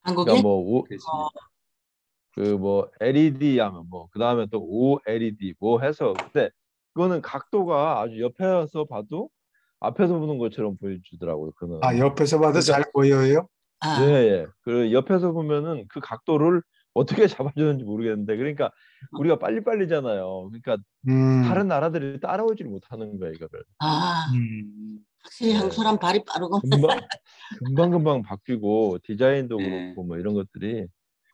한국에? 그러니까 뭐 그렇지. 그 뭐 LED 하면 뭐 그다음에 또 OLED 뭐 해서 근데 그거는 각도가 아주 옆에서 봐도 앞에서 보는 것처럼 보여주더라고요. 아, 그는. 옆에서 봐도 그러니까 잘 보여요? 예, 아, 예. 그 옆에서 보면은 그 각도를 어떻게 잡아주는지 모르겠는데 그러니까 우리가 빨리빨리잖아요. 그러니까 음, 다른 나라들이 따라오지를 못하는 거예요, 이거를. 아, 음, 확실히 한국 예. 사람 발이 빠르고. 금방금방 바뀌고 디자인도 네. 그렇고 뭐 이런 것들이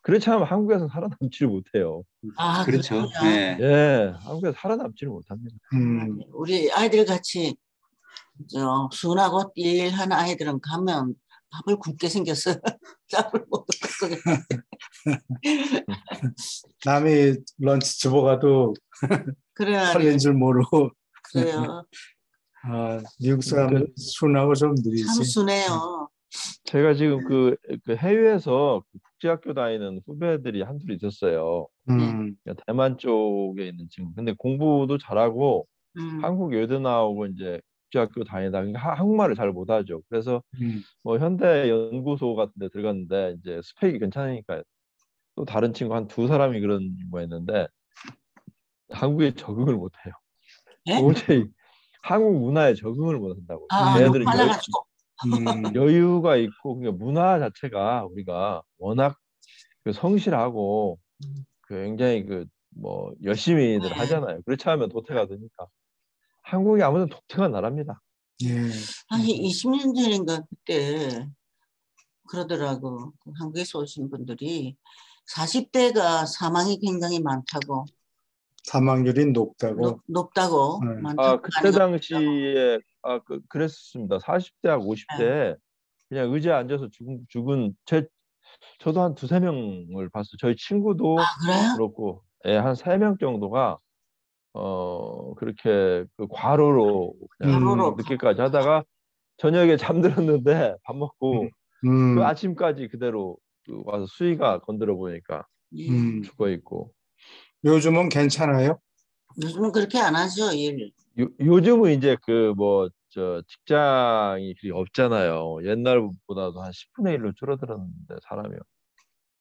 그렇지 않으면 한국에서 살아남지를 못해요. 아, 그렇죠. 그렇군요. 예. 예, 한국에서 살아남지를 못합니다. 음, 우리 아이들 같이 순하고 띨한 아이들은 가면 밥을 굶게 생겼어. 밥을 못 먹고. 남이 런치 집어가도 털린 그래가지고, 줄 모르고, 그래요. 아, 미국 그, 사람은 순하고 좀 참 느리지. 순해요. 제가 지금 그 해외에서 그 국제학교 다니는 후배들이 한둘 있었어요. 네. 음, 그러니까 대만 쪽에 있는 친구. 근데 공부도 잘하고 음, 한국 외대 나오고 이제 국제학교 다니다 그러니까 한국말을 잘 못하죠. 그래서 음, 뭐 현대 연구소 같은 데 들어갔는데 이제 스펙이 괜찮으니까 또 다른 친구 한 두 사람이 그런 거였는데 한국에 적응을 못해요. 예? 도저히 한국 문화에 적응을 못한다고. 너무 걔네들은 빨라가지고. 여유가 있고 그러니까 문화 자체가 우리가 워낙 그 성실하고 그 굉장히 그 뭐 열심히들 네. 하잖아요. 그렇지 않으면 도태가 되니까. 한국이 아무튼 독특한 나라입니다. 예. 한 20년 전인가 그때 그러더라고. 그 한국에서 오신 분들이 40대가 사망이 굉장히 많다고, 사망률이 높다고. 높다고, 예. 많다고 아 많이 그때 높다고. 당시에 그랬습니다. 40대하고 네. 50대 그냥 의자에 앉아서 죽은 저도 한 두세 명을 봤어요. 저희 아, 친구도 그래요? 그렇고 예, 한 세 명 정도가 그렇게 그 과로로 그냥 과로로. 늦게까지 하다가 저녁에 잠들었는데 밥 먹고 음, 그 음, 아침까지 그대로 그 와서 수위가 건드려 보니까 예. 음. 죽어 있고 요즘은 괜찮아요? 요즘은 그렇게 안 하죠, 일. 요즘은 이제 그 뭐 저 직장이 그리 없잖아요. 옛날보다도 한 10분의 1로 줄어들었는데 사람이요.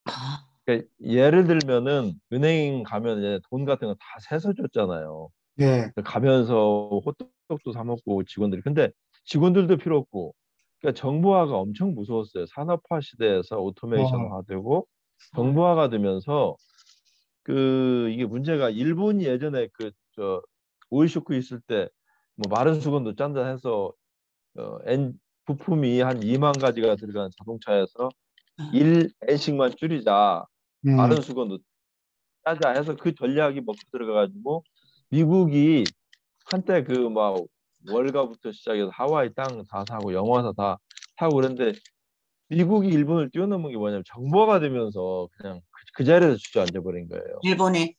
아, 그러니까 예를 들면은 은행 가면 이제 돈 같은 거 다 세서 줬잖아요. 예. 가면서 호떡도 사 먹고 직원들이 근데 직원들도 필요 없고 그러니까 정보화가 엄청 무서웠어요. 산업화 시대에서 어, 오토메이션화되고 아, 정보화가 되면서 그 이게 문제가 일본이 예전에 그 저 오일 쇼크 있을 때 뭐 마른 수건도 짠다 해서 부품이 한 2만 가지가 들어간 자동차에서 아, 1엔씩만 줄이자 음, 마른 수건도 짜자 해서 그 전략이 먹혀 들어가가지고 미국이 한때 그 막 월가부터 시작해서 하와이 땅 다 사고 영화사 다 사고 그랬는데 미국이 일본을 뛰어넘은 게 뭐냐면 정보화가 되면서 그냥 그 자리에서 주저앉아 버린 거예요. 일본에.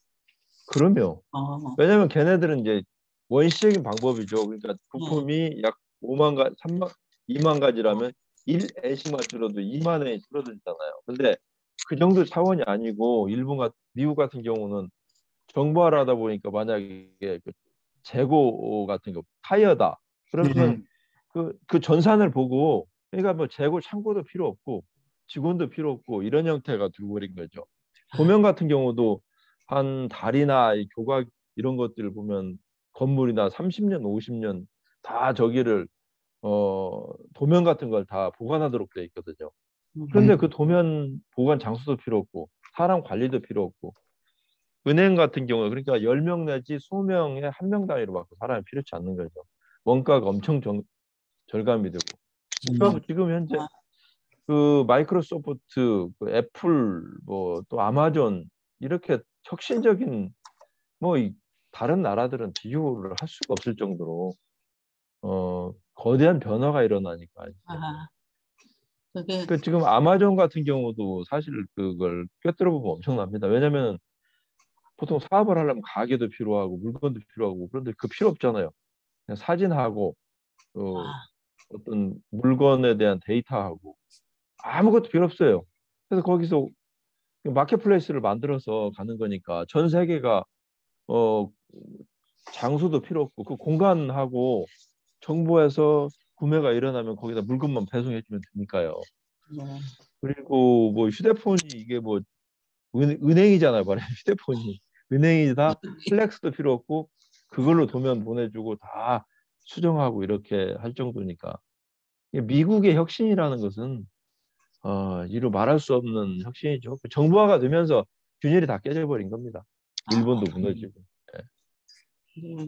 그럼요. 어, 왜냐면 걔네들은 이제 원시적인 방법이죠. 그러니까 네. 부품이 약 5만 가, 3만, 2만 가지라면 1엔씩만 줄어도 2만 원이 줄어들잖아요. 근데 그 정도 차원이 아니고 미국 같은 경우는 정보화를 하다 보니까 만약에 그 재고 같은 거 타이어다. 그러면 음, 그 전산을 보고 그러니까 뭐 재고 창고도 필요 없고 직원도 필요 없고 이런 형태가 돼버린 거죠. 아, 도면 같은 경우도 한 달이나 이 교각 이런 것들을 보면 건물이나 30년, 50년 다 저기를 도면 같은 걸 다 보관하도록 돼 있거든요. 음, 그런데 음, 그 도면 보관 장소도 필요 없고 사람 관리도 필요 없고 은행 같은 경우에 그러니까 10명 내지 20명에 한 명 단위로밖에 사람이 필요치 않는 거죠. 원가가 엄청 절감이 되고. 정말. 지금 현재 그 마이크로소프트, 그 애플, 뭐 또 아마존 이렇게 혁신적인 뭐 다른 나라들은 비교를 할 수가 없을 정도로 거대한 변화가 일어나니까 이제. 아, 그게, 그 지금 아마존 같은 경우도 사실 그걸 꿰뚫어 보면 엄청납니다. 왜냐면 보통 사업을 하려면 가게도 필요하고 물건도 필요하고 그런데 그 필요 없잖아요. 그냥 사진하고 아, 어떤 물건에 대한 데이터하고 아무것도 필요 없어요. 그래서 거기서 마켓플레이스를 만들어서 가는 거니까 전 세계가 어 장소도 필요 없고 그 공간하고 정보에서 구매가 일어나면 거기다 물건만 배송해 주면 되니까요. 네. 그리고 뭐 휴대폰이 이게 뭐 은행이잖아요, 말하면 휴대폰이. 은행이다. 플렉스도 필요 없고 그걸로 도면 보내주고 다 수정하고 이렇게 할 정도니까. 이게 미국의 혁신이라는 것은 이루 말할 수 없는 혁신이죠. 정부화가 되면서 균열이 다 깨져버린 겁니다. 일본도 무너지고.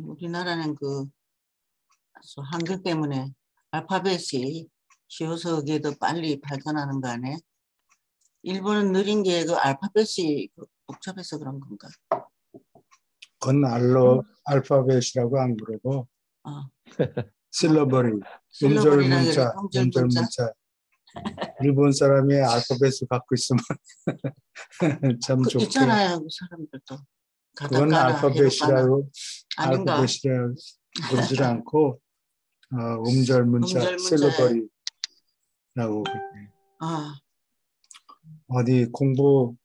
우리나라는 그 한글 때문에 알파벳이 쉬워서 그게 더 빨리 발전하는 거 아니에요? 일본은 느린 게 그 알파벳이 복잡해서 그런 건가? 그건 알파벳이라고 안 그러고 실러버리, 음절 문자, 음절 문자. 일본 사람이 알파벳을 갖고 있으면 참 좋고. 있잖아요, 그 사람들도. 그건 알파벳이라고 그러지 않고 음절 문자, 실러버리라고 그래요. 어디 공부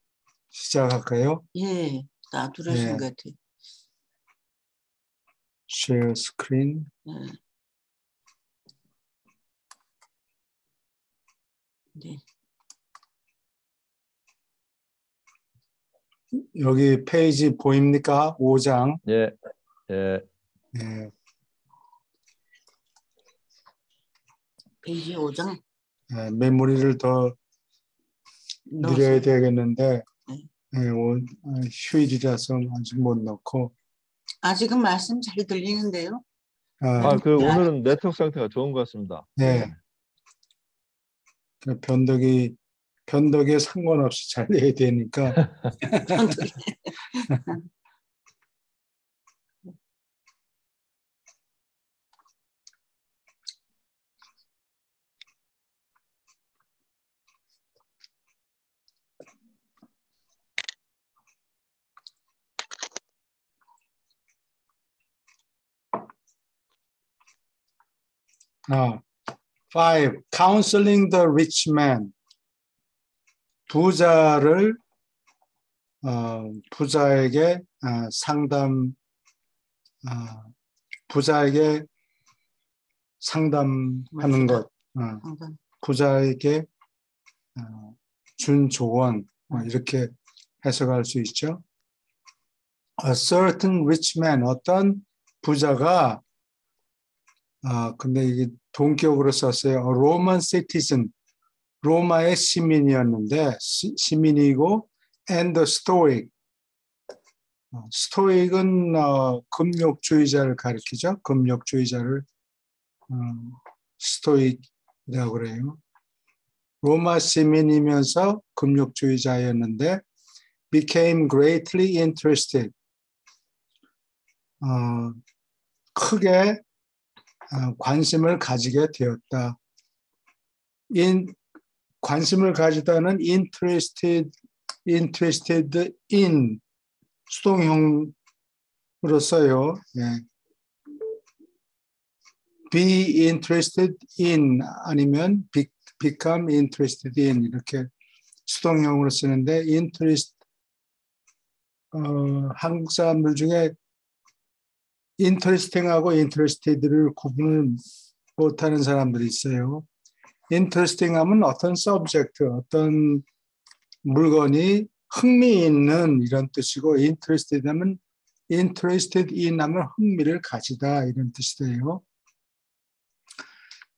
시작할까요? 예, 다 들으신 것 같아요. Share screen. 네. 여기 페이지 보입니까? 5장. 예. 페이지 5장. 메모리를 더 늘려야 되겠는데 휴일이라서 아직 못 넣고. 아직은 말씀 잘 들리는데요. 오늘은 네트워크 상태가 좋은 것 같습니다. 네. 변덕에 상관없이 잘 해야 되니까. Five, counseling the rich man. 부자에게 상담하는 것, 부자에게 준 조언, 이렇게 해석할 수 있죠. A certain rich man, 어떤 부자가, 근데 이게 동격으로 썼어요. A Roman citizen, 로마의 시민이었는데, 시민이고, and the stoic. 스토익은 금욕주의자를 가리키죠. 금욕주의자를 스토익이라고 그래요. 로마 시민이면서 금욕주의자였는데 became greatly interested. 크게 관심을 가지게 되었다. 관심을 가지다는 interested in 수동형으로 써요. 네. be interested in 아니면 become interested in 이렇게 수동형으로 쓰는데 interest 한국 사람들 중에 interesting하고 interested를 구분을 못하는 사람들이 있어요. interesting 하면 어떤 subject, 어떤 물건이 흥미있는 이런 뜻이고 interested 하면 interested in 하면 흥미를 가지다 이런 뜻이에요.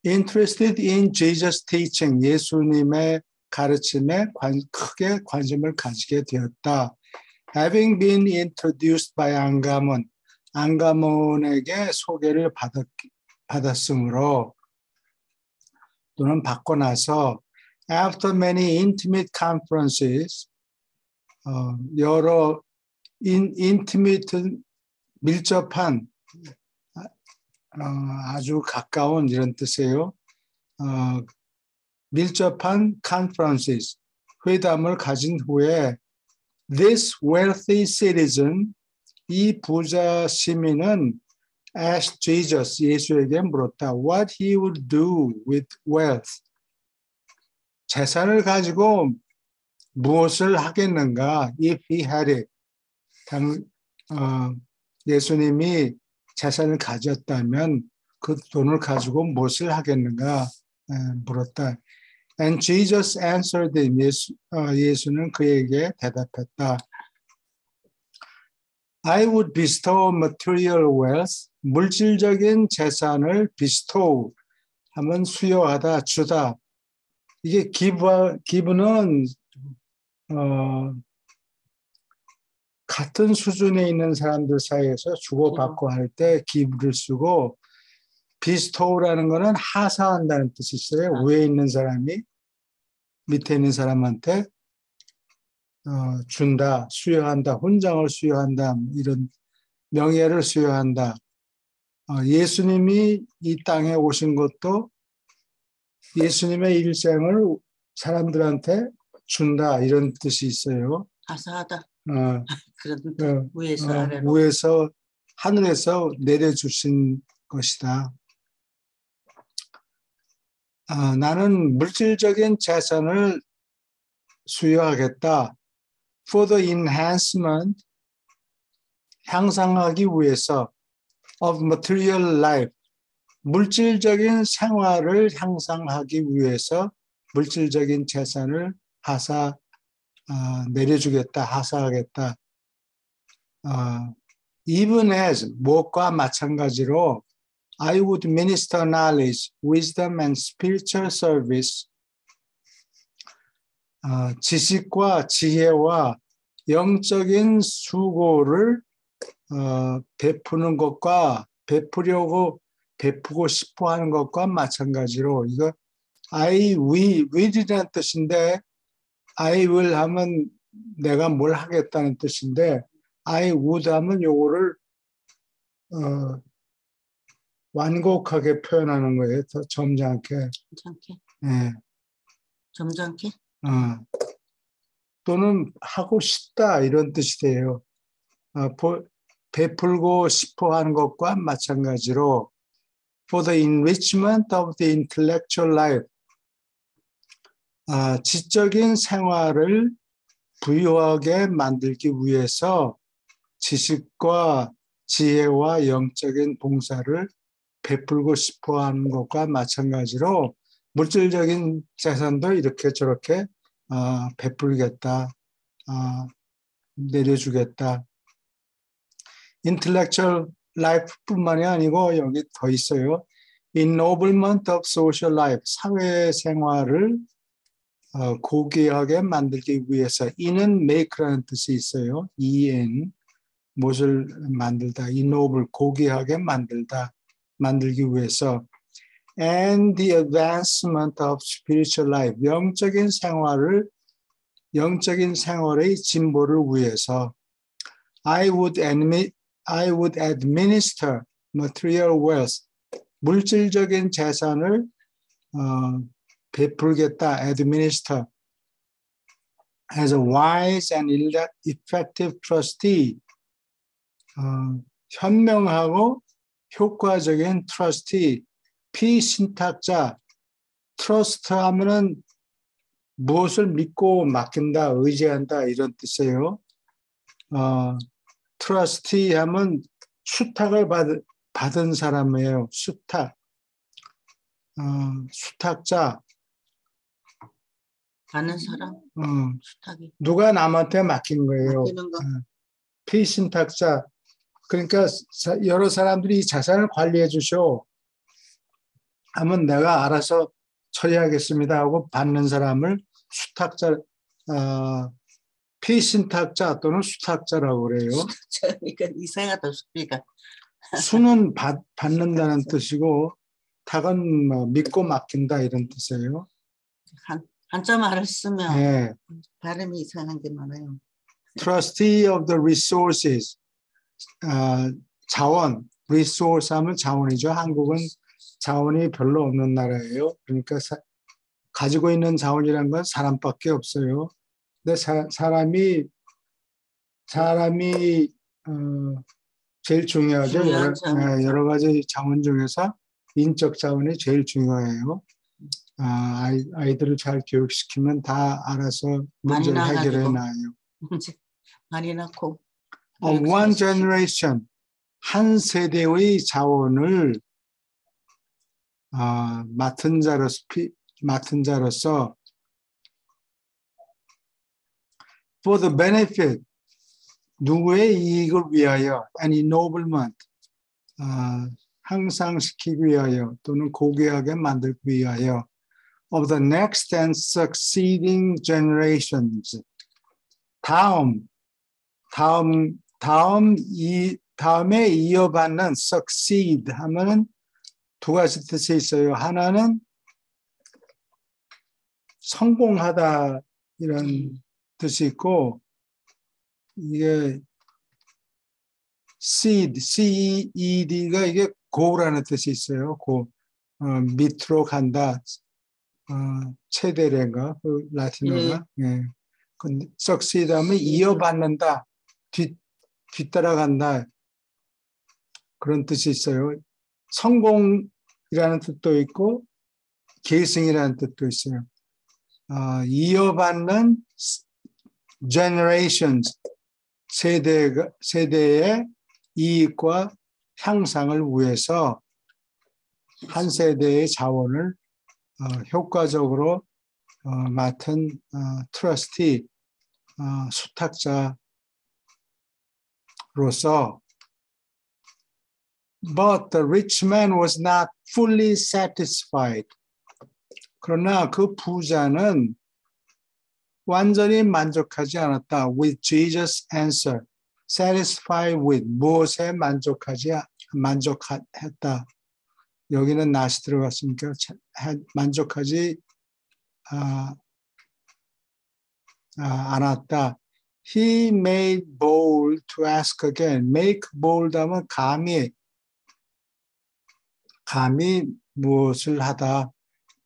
interested in Jesus teaching, 예수님의 가르침에 크게 관심을 가지게 되었다. having been introduced by 안가몬에게 소개를 받았으므로 또는 받고 나서 after many intimate conferences 여러 intimate 밀접한 아주 가까운 이런 뜻이에요. 밀접한 conferences 회담을 가진 후에 this wealthy citizen 이 부자 시민은 asked Jesus 예수에게 물었다. What he would do with wealth 재산을 가지고 무엇을 하겠는가? If he had it. 예수님이 재산을 가졌다면 그 돈을 가지고 무엇을 하겠는가 물었다. And Jesus answered him. 예수는 그에게 대답했다. I would bestow material wealth. 물질적인 재산을 bestow 하면 수여하다, 주다. 이게 기부는 같은 수준에 있는 사람들 사이에서 주고받고 할 때 기부를 쓰고 bestow라는 거는 하사한다는 뜻이 있어요. 위에 있는 사람이 밑에 있는 사람한테 준다, 수여한다, 훈장을 수여한다, 이런 명예를 수여한다. 예수님이 이 땅에 오신 것도 예수님의 일생을 사람들한테 준다, 이런 뜻이 있어요. 하사하다. 그런 위에서 아래로. 위에서 하늘에서 내려주신 것이다. 나는 물질적인 재산을 수여하겠다. For the enhancement, 향상하기 위해서 of material life, 물질적인 생활을 향상하기 위해서 물질적인 재산을 내려주겠다, 하사하겠다. Even as, 무엇과 마찬가지로 I would minister knowledge, wisdom and spiritual service. 지식과 지혜와 영적인 수고를 베푸는 것과 베푸고 싶어 하는 것과 마찬가지로 이거 will이라는 뜻인데 I will 하면 내가 뭘 하겠다는 뜻인데 I would 하면 요거를 완곡하게 표현하는 거예요. 더 점잖게. 네. 점잖게? 또는 하고 싶다 이런 뜻이 돼요. 베풀고 싶어 하는 것과 마찬가지로 for the enrichment of the intellectual life, 지적인 생활을 부유하게 만들기 위해서 지식과 지혜와 영적인 봉사를 베풀고 싶어 하는 것과 마찬가지로 물질적인 재산도 이렇게 저렇게 베풀겠다, 내려주겠다. intellectual life뿐만이 아니고 여기 더 있어요. ennoblement of social life, 사회생활을 고귀하게 만들기 위해서 en는 make라는 뜻이 있어요. en, 무엇을 만들다, ennoble, 고귀하게 만들기 위해서 and the advancement of spiritual life, 영적인 생활의 진보를 위해서 I would administer material wealth, 물질적인 재산을 베풀겠다, administer as a wise and effective trustee, 현명하고 효과적인 trustee, 피신탁자, trust 하면은 무엇을 믿고 맡긴다, 의지한다 이런 뜻이에요. trustee 하면 수탁을 받은 사람이에요. 수탁자. 받는 사람? 수탁이. 누가 남한테 맡긴 거예요. 맡기는 거. 피신탁자. 그러니까 여러 사람들이 이 자산을 관리해 주셔. 하면 내가 알아서 처리하겠습니다 하고 받는 사람을 수탁자, 피신탁자 또는 수탁자라고 그래요. 그러니까 이상하다, 수비가. 수는 받는다는 뜻이고 탁은 뭐 믿고 맡긴다 이런 뜻이에요. 한자 말을 쓰면 네. 발음이 이상한 게 많아요. Trustee of the resources, 자원, resource 하면 자원이죠. 한국은 자원이 별로 없는 나라예요. 그러니까 가지고 있는 자원이란 건 사람밖에 없어요. 근데 사람이 제일 중요하죠. 여러 가지 자원 중에서 인적 자원이 제일 중요해요. 아이들을 잘 교육시키면 다 알아서 문제를 해결해 놔요. 많이 낳고. One generation, 한 세대의 자원을 맡은 자로서 맡은 자로서 for the benefit 누구의 이익을 위하여 and ennoblement 향상시키기 위하여 또는 고귀하게 만들기 위하여 of the next and succeeding generations 다음에 이어받는 succeed 하면은 두 가지 뜻이 있어요. 하나는 성공하다 이런 뜻이 있고 이게 seed, C-E-D가 이게 go라는 뜻이 있어요. 밑으로 간다. 체대래인가 그 라틴어가. 예. 근데 succeed 하면 이어받는다. 뒤따라간다. 그런 뜻이 있어요. 성공이라는 뜻도 있고 계승이라는 뜻도 있어요. 이어받는 generations 세대의 이익과 향상을 위해서 한 세대의 자원을 효과적으로 맡은 트러스티 수탁자로서 But the rich man was not fully satisfied. 그러나 그 부자는 완전히 만족하지 않았다. With Jesus' answer. Satisfied with. 무엇에 만족했다. 여기는 not이 들어갔으니까 만족하지 않았다. He made bold to ask again. Make bold 하면 감히 무엇을 하다.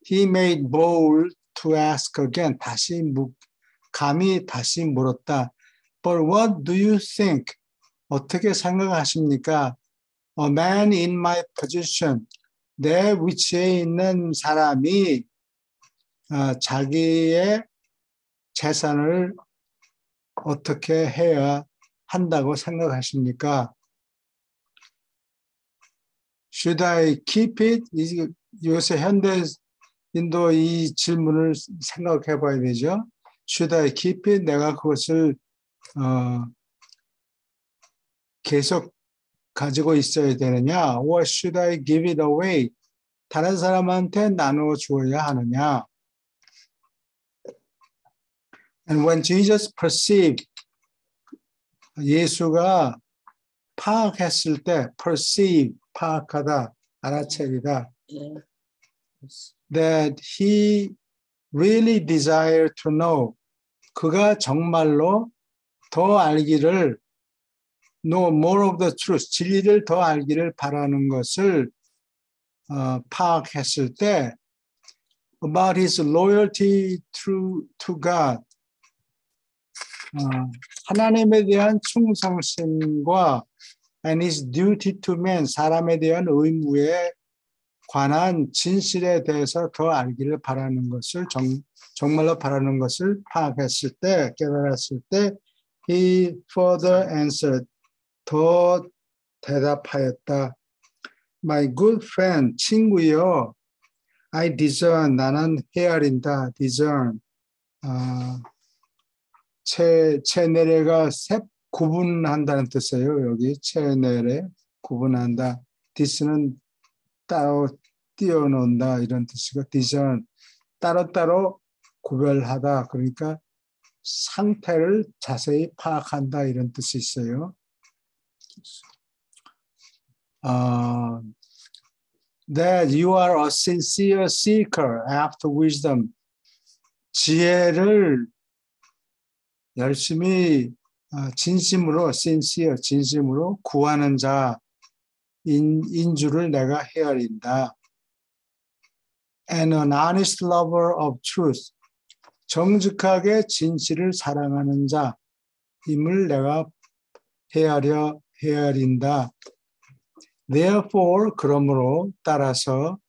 He made bold to ask again. 감히 다시 물었다. But what do you think? 어떻게 생각하십니까? A man in my position. 내 위치에 있는 사람이 자기의 재산을 어떻게 해야 한다고 생각하십니까? Should I keep it? 요새 현대인도 이 질문을 생각해 봐야 되죠. Should I keep it? 내가 그것을 계속 가지고 있어야 되느냐? Or should I give it away? 다른 사람한테 나누어 주어야 하느냐? And when Jesus perceived, 예수가 파악했을 때, perceive, 파악하다, 알아채리다, that he really desired to know, 그가 정말로 더 알기를, know more of the truth, 진리를 더 알기를 바라는 것을 파악했을 때, about his loyalty to God, 하나님에 대한 충성심과 and his duty to man, 사람에 대한 의무에 관한 진실에 대해서 더 알기를 바라는 것을 정말로 바라는 것을 파악했을 때, 깨달았을 때 he further answered, 더 대답하였다. My good friend, 친구여, I discern, 나는 헤아린다, discern. 체내레가 구분한다는 뜻이에요. 여기 체내레 구분한다. 디스는 따로 띄어놓는다 이런 뜻이고 discern 따로따로 구별하다. 그러니까 상태를 자세히 파악한다 이런 뜻이 있어요. That you are a sincere seeker after wisdom. 지혜를 열심히 진심으로 sincere 진심으로 구하는 자인 줄을 내가 헤아린다. And an honest lover of truth. 정직하게 진실을 사랑하는 자임을 내가 헤아린다. Therefore, 그러므로 따라서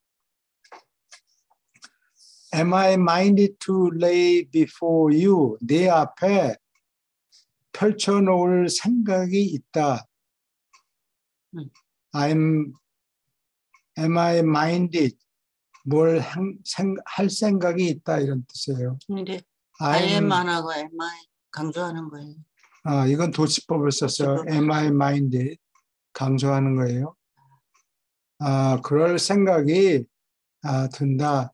Am I minded to lay before you? 네 앞에 펼쳐놓을 생각이 있다. Am I minded? 뭘 할 생각이 있다 이런 뜻이에요. 근데 I am 안 하고 am I 강조하는 거예요. 이건 도치법을 썼어요. 도치법을 am I minded 강조하는 거예요. 그럴 생각이 든다.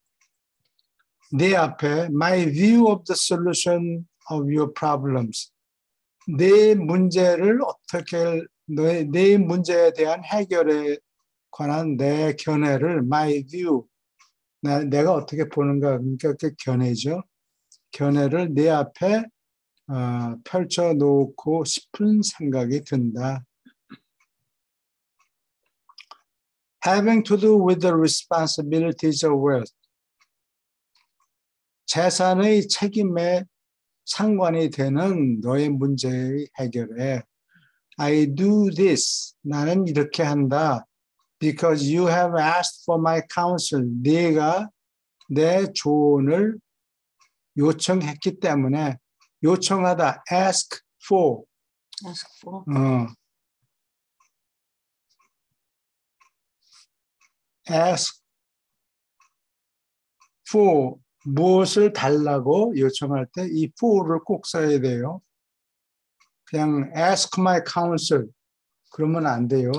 내 앞에 my view of the solution of your problems. 내 문제를 어떻게 내 문제에 대한 해결에 관한 내 견해를 my view 내가 어떻게 보는가 그러니까 그 견해죠. 견해를 내 앞에 펼쳐놓고 싶은 생각이 든다. Having to do with the responsibilities of wealth. 재산의 책임에 상관이 되는 너의 문제의 해결에 I do this. 나는 이렇게 한다. Because you have asked for my counsel. 네가 내 조언을 요청했기 때문에 요청하다. Ask for. Ask for. Ask for. 무엇을 달라고 요청할 때 이 for를 꼭 써야 돼요. 그냥 ask my counsel. 그러면 안 돼요.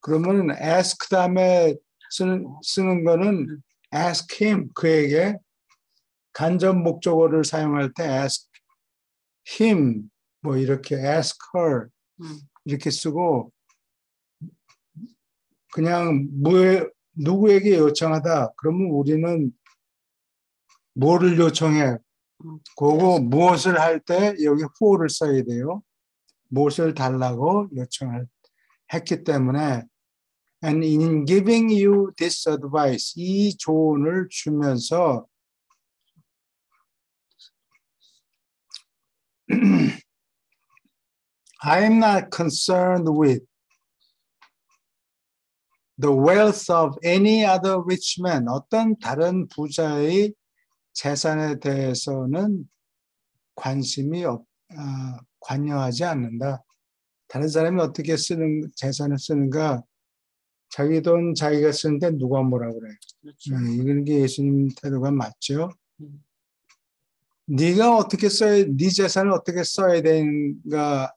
그러면 ask 다음에 쓰는 거는 ask him. 그에게 간접 목적어를 사용할 때 ask him. 뭐 이렇게 ask her. 이렇게 쓰고 그냥 누구에게 요청하다. 그러면 우리는 뭐를 요청해? 그거 무엇을 할 때 여기 for를 써야 돼요. 무엇을 달라고 요청했기 때문에 and in giving you this advice 이 조언을 주면서 I am not concerned with the wealth of any other rich man 어떤 다른 부자의 재산에 대해서는 관여하지 않는다. 다른 사람이 어떻게 재산을 쓰는가 자기 돈 자기가 쓰는데 누가 뭐라 그래. 그렇죠. 이런 게 예수님 태도가 맞죠. 네가 어떻게 네 재산을 어떻게 써야 되는가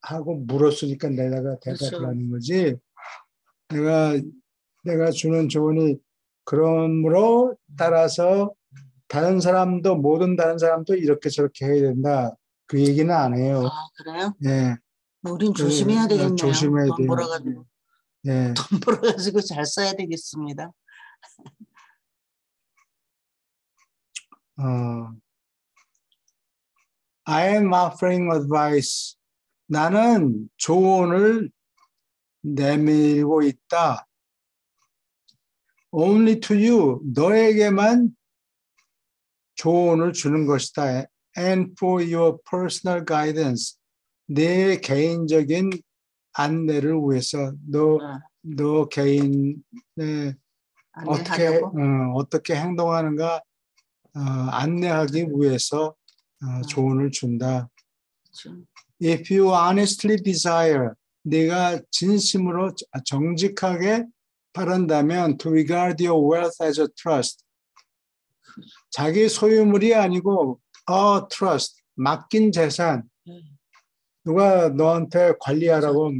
하고 물었으니까 내가 대답을 그렇죠. 하는 거지. 내가 주는 조언이 그러므로 따라서 모든 다른 사람도 이렇게 저렇게 해야 된다. 그 얘기는 안 해요. 그래요? 예. 우린 조심해야 되겠네요. 조심해야 돈 돼요. 벌어가지고. 예. 돈 벌어가지고 잘 써야 되겠습니다. I am offering advice. 나는 조언을 내밀고 있다. Only to you. 너에게만 조언을 주는 것이다. And for your personal guidance. 내 개인적인 안내를 위해서 너 개인의 어떻게 행동하는가 안내하기 위해서 조언을 준다. 그렇죠. If you honestly desire, 네가 진심으로 정직하게 바란다면 to regard your wealth as a trust. 자기 소유물이 아니고 a trust, 맡긴 재산. 누가 너한테 관리하라고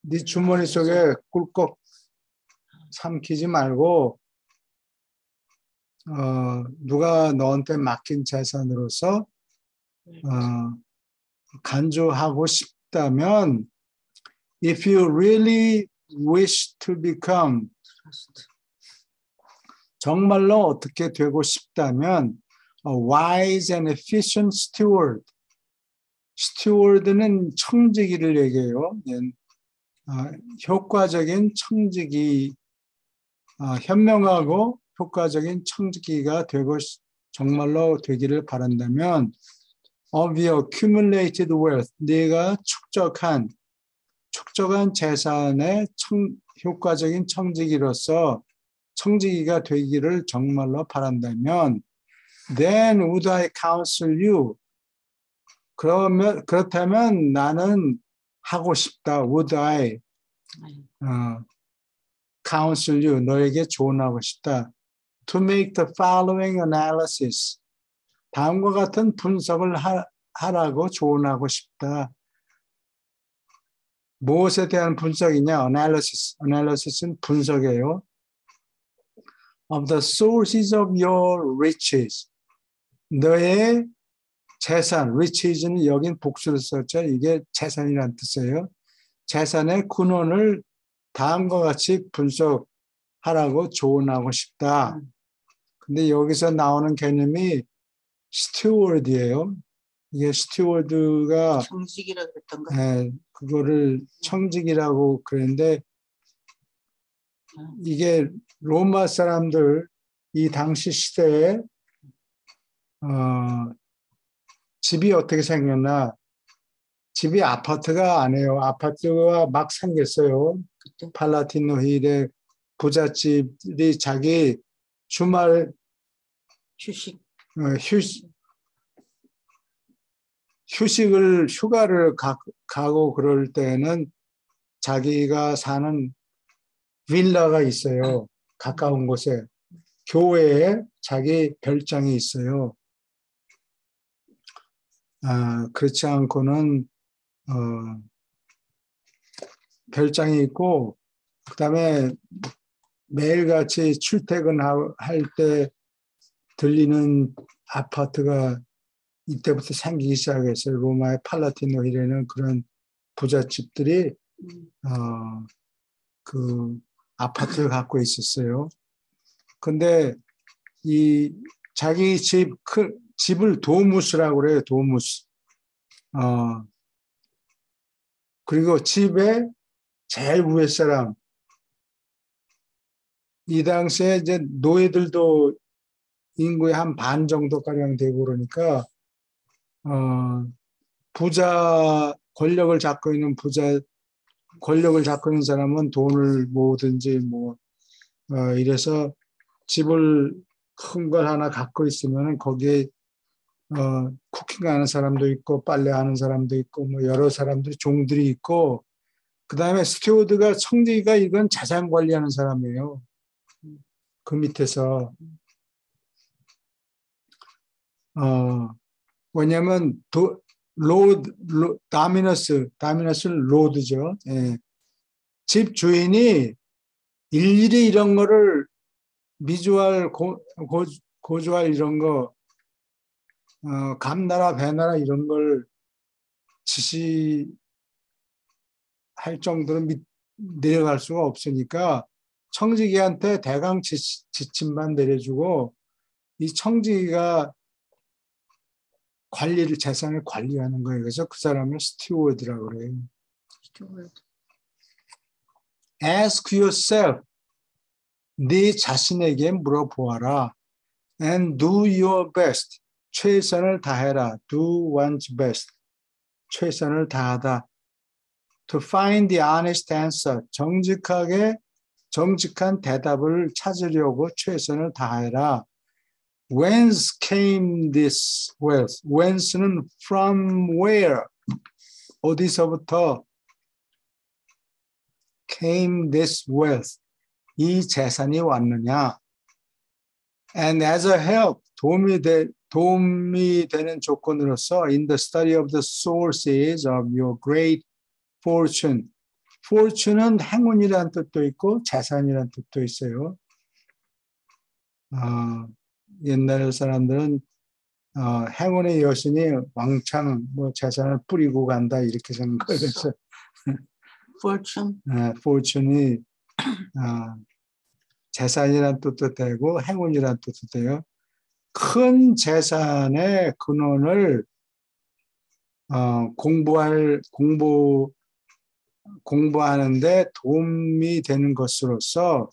네 주머니 속에 꿀꺽 삼키지 말고 누가 너한테 맡긴 재산으로서 간주하고 싶다면 if you really wish to become 정말로 어떻게 되고 싶다면 a wise and efficient steward. steward는 청지기를 얘기해요. 효과적인 청지기, 현명하고 효과적인 청지기가 되고 정말로 되기를 바란다면 of your accumulated wealth, 네가 축적한 재산의 효과적인 청지기로서 청지기가 되기를 정말로 바란다면 then would I counsel you? 그렇다면 나는 하고 싶다. would I counsel you, 너에게 조언하고 싶다. To make the following analysis, 다음과 같은 분석을 하라고 조언하고 싶다. 무엇에 대한 분석이냐? Analysis는 분석이에요. Of the sources of your riches, 너의 재산, riches는 여긴 복수를 썼죠. 이게 재산이라는 뜻이에요. 재산의 근원을 다음과 같이 분석하라고 조언하고 싶다. 근데 여기서 나오는 개념이 steward이에요. 이게 steward가 청직이라고 그랬던가? 네, 그거를 청직이라고 그랬는데 이게 로마 사람들 이 당시 시대에 집이 어떻게 생겼나? 집이 아파트가 아니에요. 아파트가 막 생겼어요. 그때? 팔라티노 힐의 부잣집이 자기 주말 휴가를 가고 그럴 때는 자기가 사는 빌라가 있어요. 가까운 곳에. 교회에 자기 별장이 있어요. 그렇지 않고는 별장이 있고 그다음에 매일같이 출퇴근할 때 들리는 아파트가 이때부터 생기기 시작했어요. 로마의 팔라티노 힐에는 그런 부잣집들이 그 아파트를 갖고 있었어요. 근데 이 자기 집을 도무스라고 그래요. 도무스. 그리고 집에 제일 위에 사람. 이 당시에 이제 노예들도 인구의 한 반 정도가량 되고 그러니까 권력을 잡고 있는 권력을 잡고 있는 사람은 돈을 모으든지 이래서 집을 큰 걸 하나 갖고 있으면 거기에 쿠킹하는 사람도 있고 빨래하는 사람도 있고 여러 사람들이 종들이 있고 그다음에 스튜어드가 청지기가 이건 자산 관리하는 사람이에요. 그 밑에서 왜냐하면 다미너스는 로드죠. 예. 집 주인이 일일이 이런 거를 미주알, 고주알 이런 거, 감나라, 배나라 이런 걸 지시할 정도로 내려갈 수가 없으니까 청지기한테 대강 지침만 내려주고 이 청지기가 재산을 관리하는 거예요. 그래서 그 사람을 스튜어드라고 그래요. Ask yourself, 네 자신에게 물어보아라. And do your best. 최선을 다해라. Do one's best. 최선을 다하다. To find the honest answer. 정직한 대답을 찾으려고 최선을 다해라. Whence came this wealth? Whence는 from where? 어디서부터 came this wealth? 이 재산이 왔느냐? And as a help, 도움이 되는 조건으로서 in the study of the sources of your great fortune. fortune은 행운이라는 뜻도 있고 재산이라는 뜻도 있어요. 옛날 사람들은 행운의 여신이 왕창 재산을 뿌리고 간다 이렇게 생각해서 fortune이 재산이란 뜻도 되고 행운이란 뜻도 돼요. 큰 재산의 근원을 공부하는데 도움이 되는 것으로서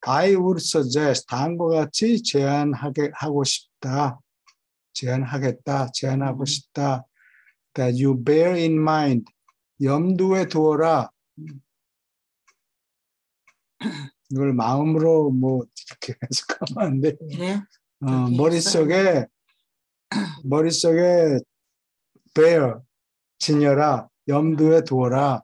I would suggest 다음과 같이 제안하고 싶다. 제안하고 싶다. That you bear in mind. 염두에 두어라. 이걸 마음으로 이렇게 해석하면 안 돼. 네? 머릿속에 bear, 지녀라. 염두에 두어라.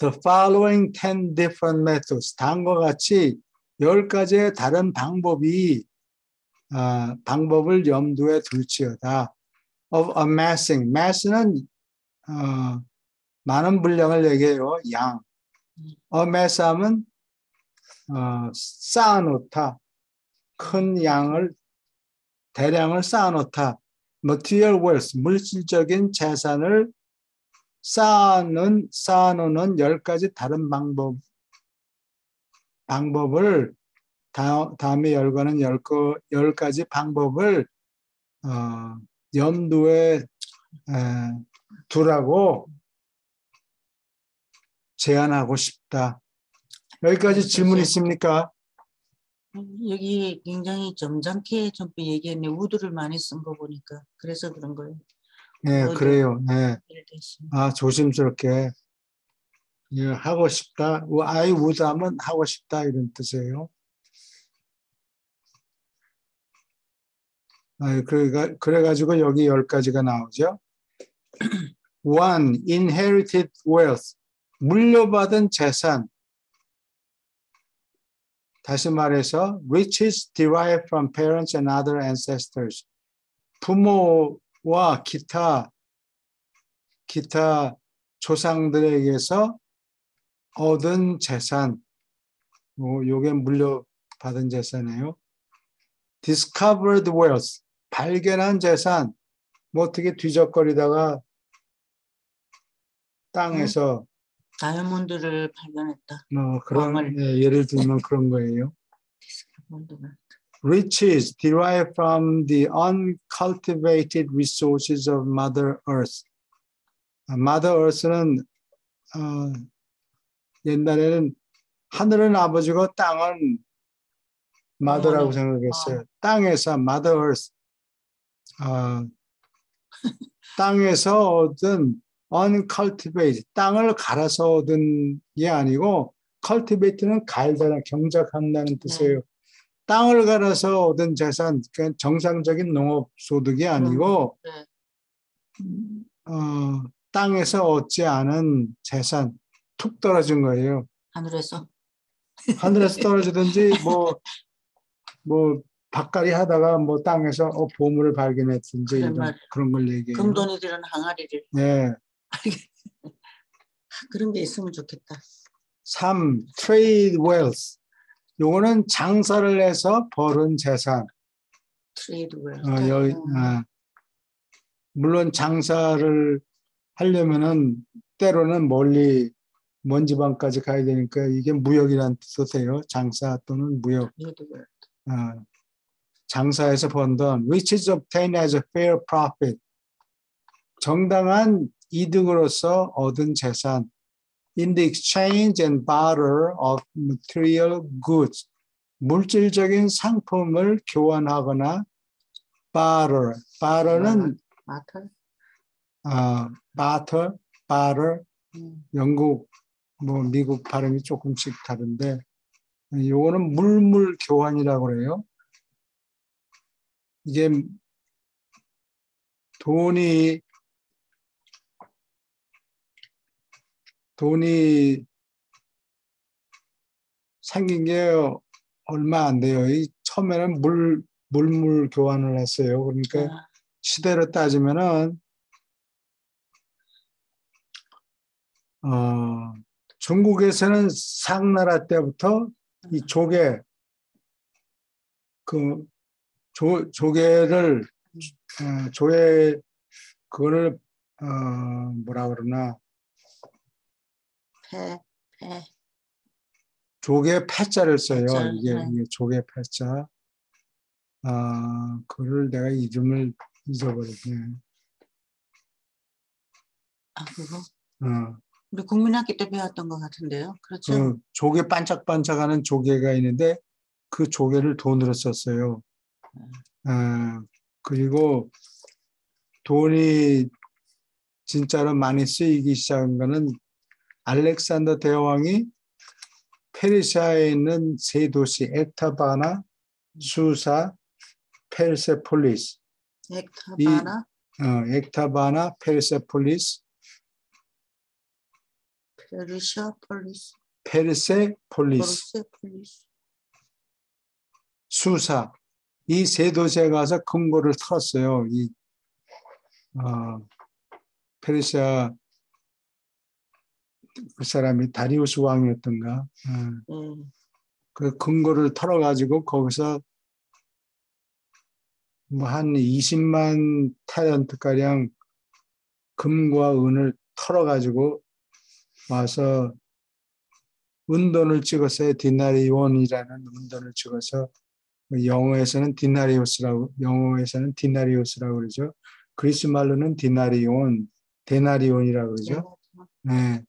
The following 10 different methods. 다음과 같이 10가지의 다른 방법을 염두에 둘지어다. Of amassing. mass는 많은 분량을 얘기해요. 양. amass 하면 쌓아놓다. 큰 양을 대량을 쌓아놓다. material wealth. 물질적인 재산을 쌓아놓는 10가지 다른 방법을 다음에 열거는 10가지 방법을 염두에 두라고 제안하고 싶다. 여기까지 질문 있습니까? 여기 굉장히 점잖게 좀 얘기했네. 우드를 많이 쓴 거 보니까. 그래서 그런 거예요. 네, 그래요. 네. 조심스럽게 하고 싶다. I would 하면 하고 싶다 이런 뜻이에요. 그래가지고 여기 10가지가 나오죠. One, inherited wealth. 물려받은 재산. 다시 말해서 riches derived from parents and other ancestors. 부모와 기타 조상들에게서 얻은 재산. 요게 물려받은 재산이에요. discovered wealth. 발견한 재산. 뭐 어떻게 뒤적거리다가 땅에서 다이아몬드를 발견했다. 그런 예를 들면 그런 거예요. Riches derived from the uncultivated resources of Mother Earth. Mother Earth는 옛날에는 하늘은 아버지고 땅은 Mother라고 생각했어요. 땅에서 Mother Earth. 땅에서 얻은 uncultivated, 땅을 갈아서 얻은 게 아니고 cultivate는 갈다는 경작한다는 뜻이에요. 땅을 갈아서 얻은 재산, 그러니까 정상적인 농업 소득이 아니고 땅에서 얻지 않은 재산, 툭 떨어진 거예요. 하늘에서 떨어지든지 뭐 밭갈이 하다가 뭐 땅에서 보물을 발견했든지 그런 걸 얘기해요. 금돈이 들은 항아리를. 네. 그런 게 있으면 좋겠다. 3. Trade wealth. 요거는 장사를 해서 벌은 재산. Trade wealth. 물론 장사를 하려면은 때로는 먼 지방까지 가야 되니까 이게 무역이라는 뜻도 돼요. 장사 또는 무역. 장사에서 번 돈. Which is obtained as a fair profit. 정당한 이득으로서 얻은 재산. In the exchange and barter of material goods. 물질적인 상품을 교환하거나 barter. barter는 barter. 영국 미국 발음이 조금씩 다른데 요거는 물물 교환이라고 그래요. 이게 돈이 생긴 게 얼마 안 돼요. 처음에는 물물 교환을 했어요. 그러니까 시대로 따지면은 중국에서는 상나라 때부터 이 조개를 그거를 뭐라 그러나 조개 패자를 써요. 이게 조개 패자. 그걸 내가 이름을 잊어버렸네. 그거? 우리 국민학교 때 배웠던 것 같은데요. 그렇죠? 조개 반짝반짝하는 조개가 있는데 그 조개를 돈으로 썼어요. 그리고 돈이 진짜로 많이 쓰이기 시작한 거는 알렉산더 대왕이 페르시아에 있는 세 도시 엑타바나, 수사, 페르세폴리스. 엑타바나? 엑타바나, 페르세폴리스. 페르시아폴리스. 페르세폴리스, 페르세폴리스. 수사. 이 세 도시에 가서 금고를 털었어요. 이 페르시아 그 사람이 다리우스 왕이었던가. 그 금고를 털어가지고 거기서 뭐 한 20만 탤런트 가량 금과 은을 털어가지고 와서 은돈을 찍었어요. 디나리온이라는 은돈을 찍어서 영어에서는 디나리우스라고 그러죠. 그리스 말로는 데나리온이라고 그러죠. 네.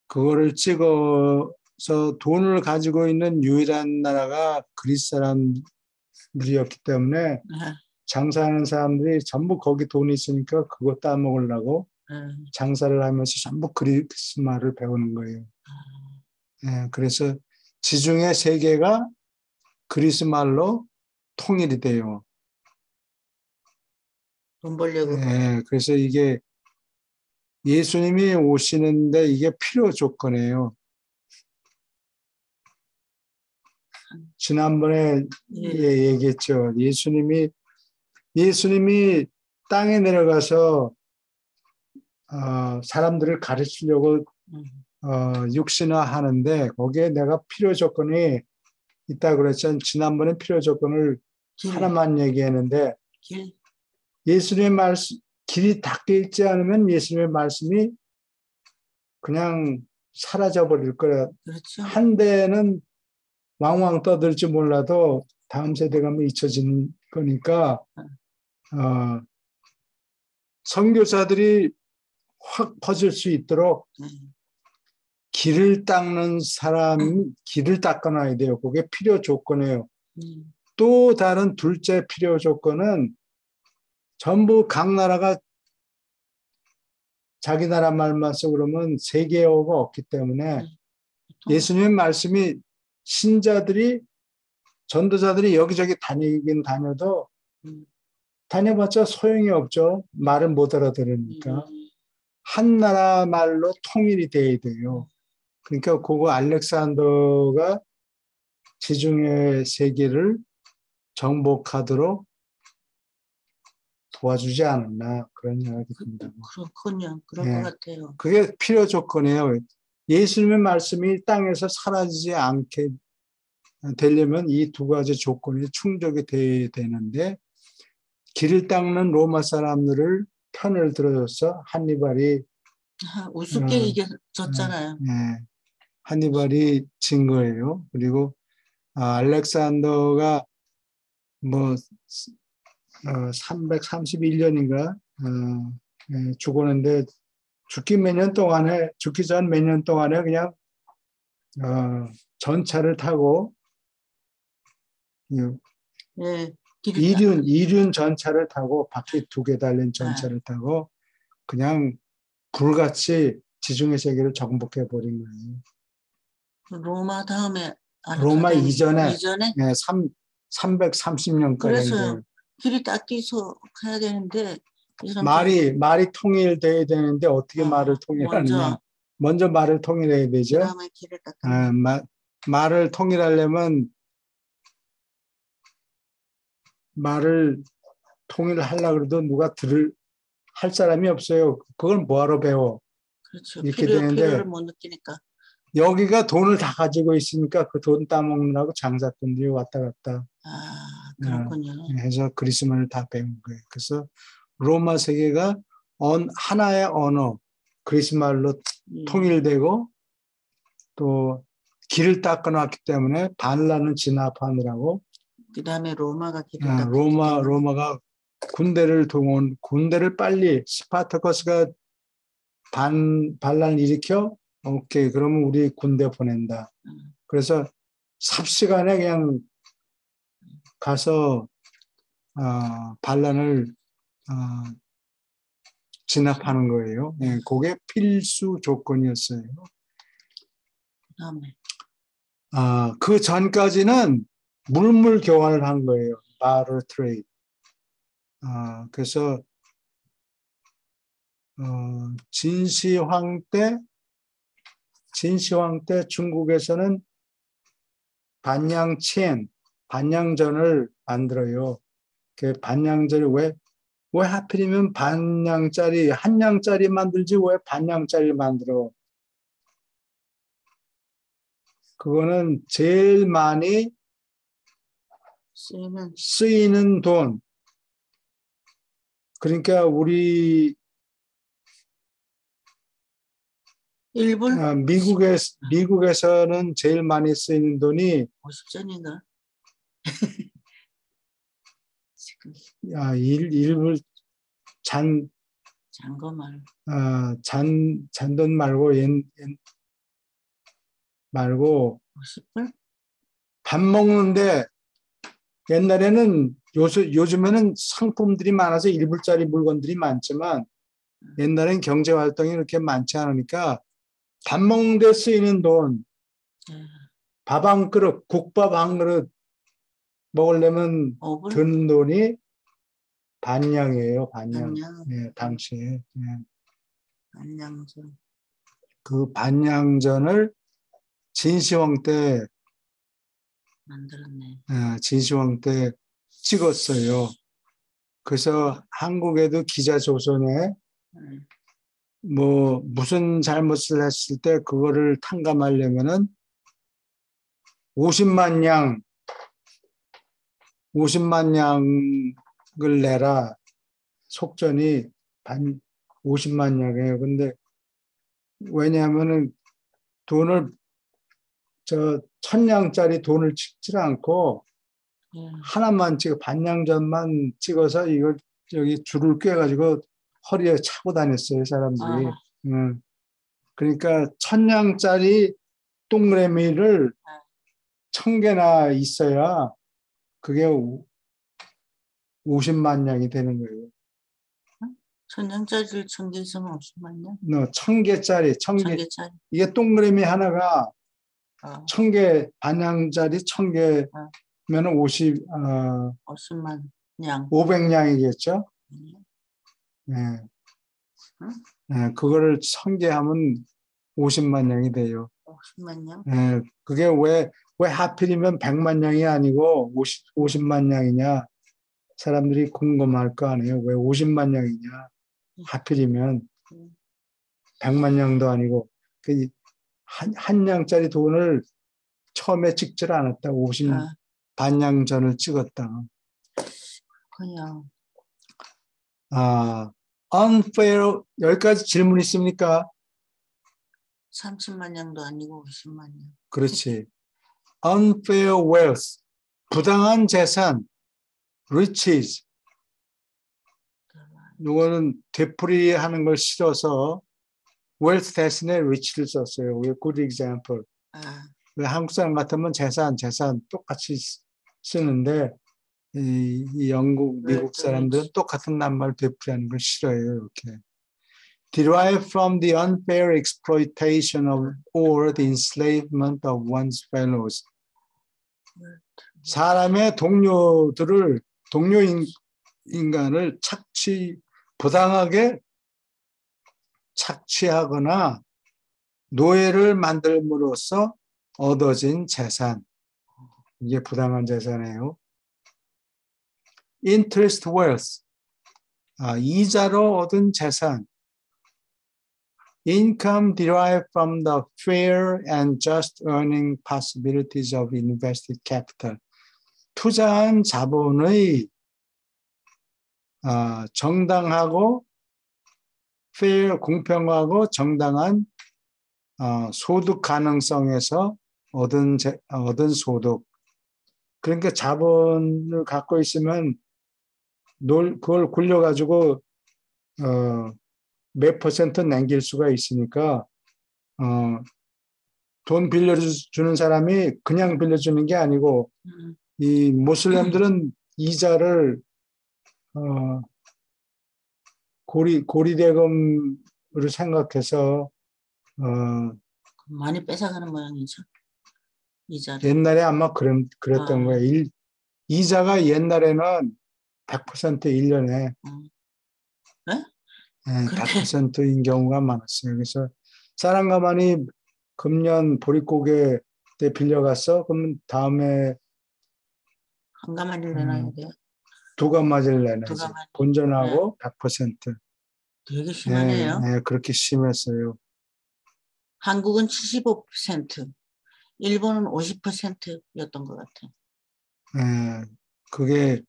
그거를 찍어서 돈을 가지고 있는 유일한 나라가 그리스 사람들이었기 때문에 장사하는 사람들이 전부 거기 돈이 있으니까 그거 따먹으려고 장사를 하면서 전부 그리스 말을 배우는 거예요. 네, 그래서 지중해 세계가 그리스 말로 통일이 돼요. 돈 벌려고. 네, 그래서 이게 예수님이 오시는데 이게 필요 조건이에요. 지난번에 얘기했죠. 예수님이 땅에 내려가서 사람들을 가르치려고 육신화하는데 거기에 내가 필요 조건이 있다 그랬죠. 지난번에 필요 조건을 하나만 얘기했는데 예수님의 말씀 길이 닦여 있지 않으면 예수님의 말씀이 그냥 사라져버릴 거야. 그렇죠. 한 대는 왕왕 떠들지 몰라도 다음 세대 가면 잊혀지는 거니까 선교사들이 확 퍼질 수 있도록 길을 닦는 사람이 길을 닦아놔야 돼요. 그게 필요 조건이에요. 또 다른 둘째 필요 조건은 전부 각 나라가 자기 나라 말만 쓰고 그러면 세계어가 없기 때문에 예수님의 말씀이 신자들이 전도자들이 여기저기 다니긴 다녀도 다녀봤자 소용이 없죠. 말을 못 알아들으니까. 한 나라 말로 통일이 돼야 돼요. 그러니까 그거 알렉산더가 지중해 세계를 정복하도록 도와주지 않았나 그런 생각이 듭니다. 그렇군요. 그럴 것 같아요. 그게 필요 조건이에요. 예수님의 말씀이 땅에서 사라지지 않게 되려면 이 두 가지 조건이 충족이 돼야 되는데 길을 닦는 로마 사람들을 편을 들어줘서 한니발이 우습게 이겨졌잖아요. 한니발이 진 거예요. 그리고 알렉산더가 뭐 331년인가 죽었는데 죽기 전 몇 년 동안에 그냥 전차를 타고 이륜 전차를 타고 바퀴 2개 달린 전차를 타고 그냥 불같이 지중해 세계를 정복해 버린 거예요. 로마 다음에 로마 이전에 330년까지. 그래서 길이 닦여서 가야 되는데 말이 통일돼야 되는데 어떻게 말을 통일하느냐. 먼저 말을 통일해야 되죠. 길을 닦아야 말을 통일하려면 말을 통일하려고 해도 누가 할 사람이 없어요. 그걸 뭐하러 배워. 그렇죠. 이렇게 되는데 필요를 못 느끼니까. 여기가 돈을 다 가지고 있으니까 그 돈 따먹느라고 장사꾼들이 왔다 갔다. 그렇군요. 해서 그리스말을 다 배운 거예요. 그래서 로마 세계가 하나의 언어, 그리스말로 통일되고 또 길을 닦아놨기 때문에 반란은 진압하느라고. 그다음에 로마가 길을 닦았기 로마가 군대를 빨리 스파르타쿠스가 반란을 일으켜 오케이 그러면 우리 군대 보낸다. 그래서 삽시간에 그냥 가서 반란을 진압하는 거예요. 그게 필수 조건이었어요. 그다음에 그 전까지는 물물 교환을 한 거예요. 바로 트레이드. 그래서 진시황 때 진시황 때 중국에서는 반양전을 만들어요. 그 반양전이 왜 하필이면 반양짜리, 한양짜리 만들지 왜 반양짜리 만들어? 그거는 제일 많이 쓰이는 돈. 그러니까 우리 일불? 미국에서는 제일 많이 쓰이는 돈이 50전인가? 일불 잔거 말. 잔돈 말고 말고 50불? 밥 먹는데 옛날에는 요즘에는 상품들이 많아서 1불짜리 물건들이 많지만 옛날엔 경제 활동이 그렇게 많지 않으니까 밥 먹는 데 쓰이는 돈, 밥 한 그릇, 국밥 한 그릇 먹으려면 5불? 드는 돈이 반냥이에요, 반냥. 반냥. 예, 당시에. 예. 반양전. 그 반냥전을 진시황 때 만들었네. 진시황 때 찍었어요. 그래서 한국에도 기자조선에 뭐 무슨 잘못을 했을 때 그거를 탕감하려면은 50만 양을 내라. 속전이 50만 양이에요. 근데 왜냐하면은 돈을 1000양짜리 돈을 찍지 않고 하나만 반냥전만 찍어서 이걸 여기 줄을 꿰가지고 허리에 차고 다녔어요, 사람들이. 그러니까 1000양짜리 동그라미를 1000개나 있어야 그게 50만 양이 되는 거예요. 1000양짜리를 1000개 있으면 50만 양? 1000개짜리, 1000개짜리. 이게 동그라미 하나가 1000개, 반양짜리 1000개면은 50만 양. 500냥이겠죠? 네. 네, 그거를 1000개 하면 50만 냥이 돼요. 50만 양? 네, 그게 왜 하필이면 100만 냥이 아니고 50만 냥이냐? 사람들이 궁금할 거 아니에요. 왜 50만 냥이냐? 하필이면 100만 냥도 아니고 한 냥짜리 돈을 처음에 찍질 않았다. 반냥전을 찍었다. 그냥 unfair, 여기까지 질문 있습니까? 30만 양도 아니고 50만 양. 그렇지. unfair wealth, 부당한 재산, riches. 이거는 되풀이하는 걸 싫어서 wealth 대신에 rich를 썼어요. good example. 한국 사람 같으면 재산 똑같이 쓰는데 이 영국, 미국 사람들은 똑같은 낱말 되풀이하는 걸 싫어해요. 이렇게. Derive from the unfair exploitation of or the enslavement of one's fellows. 사람의 동료 인간을 부당하게 착취하거나 노예를 만들므로써 얻어진 재산. 이게 부당한 재산이에요. Interest wealth. 이자로 얻은 재산. Income derived from the fair and just earning possibilities of invested capital. 투자한 자본의 정당하고 fair, 공평하고 정당한 소득 가능성에서 얻은 소득. 그러니까 자본을 갖고 있으면 그걸 굴려가지고 몇 퍼센트 남길 수가 있으니까 돈 빌려주는 사람이 그냥 빌려주는 게 아니고 이 모슬렘들은 이자를 고리대금으로 생각해서 많이 뺏어가는 모양이죠. 이자를. 옛날에 아마 그랬던 거예요. 이자가 옛날에는 100% 1년에 네? 100%인 경우가 많았어요. 그래서 사람 가만히 금년 보릿고개 때 빌려갔어? 그러면 다음에 한가마리를 내놔야 돼요. 두 가마지를 두 내놔야지. 가마리. 본전하고 100%. 되게 심하네요. 네, 그렇게 심했어요. 한국은 75%, 일본은 50%였던 것 같아요. 네, 그게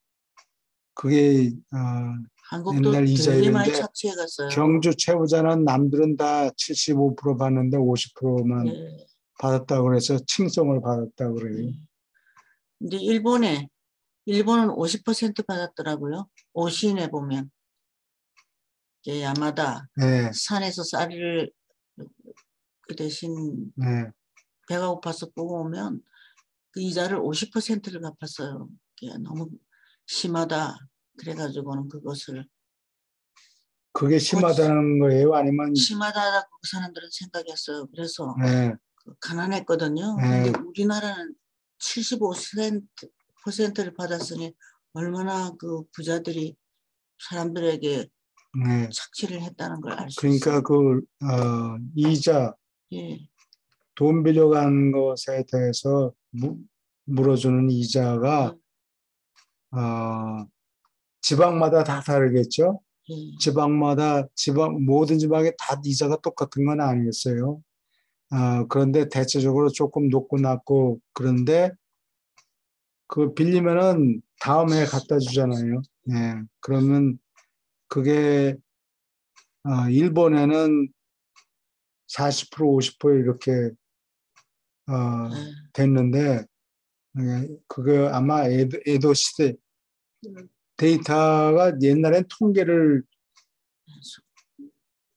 한국도 옛날 되게 많이 이자율인데 착취해 갔어요. 경주 최부자는 남들은 다 75% 받는데 50%만 예, 받았다고 그래서 칭송을 받았다고 그래요. 예. 근데 일본은 50% 받았더라고요. 오신에 보면 이제 야마다 네, 산에서 쌀을 그 대신 네. 배가 고파서 보고 오면 그 이자를 50%를 갚았어요. 그게 너무 심하다. 그래가지고는 그것을 그게 심하다는 거예요? 아니면 심하다고 그 사람들은 생각했어요. 그래서 네, 가난했거든요. 네. 근데 우리나라는 75%를 받았으니 얼마나 그 부자들이 사람들에게 네. 착취를 했다는 걸 알 수 그러니까 있어요. 그 이자 예, 돈 빌려간 것에 대해서 물어주는 이자가 예, 지방마다 다 다르겠죠. 예. 모든 지방에 다 이자가 똑같은 건 아니겠어요. 그런데 대체적으로 조금 높고 낮고 그런데 그 빌리면은 다음에 갖다 주잖아요. 네. 그러면 그게 일본에는 40% 50% 이렇게 예. 됐는데 그게 아마 에도 시대 데이터가 옛날엔 통계를 어,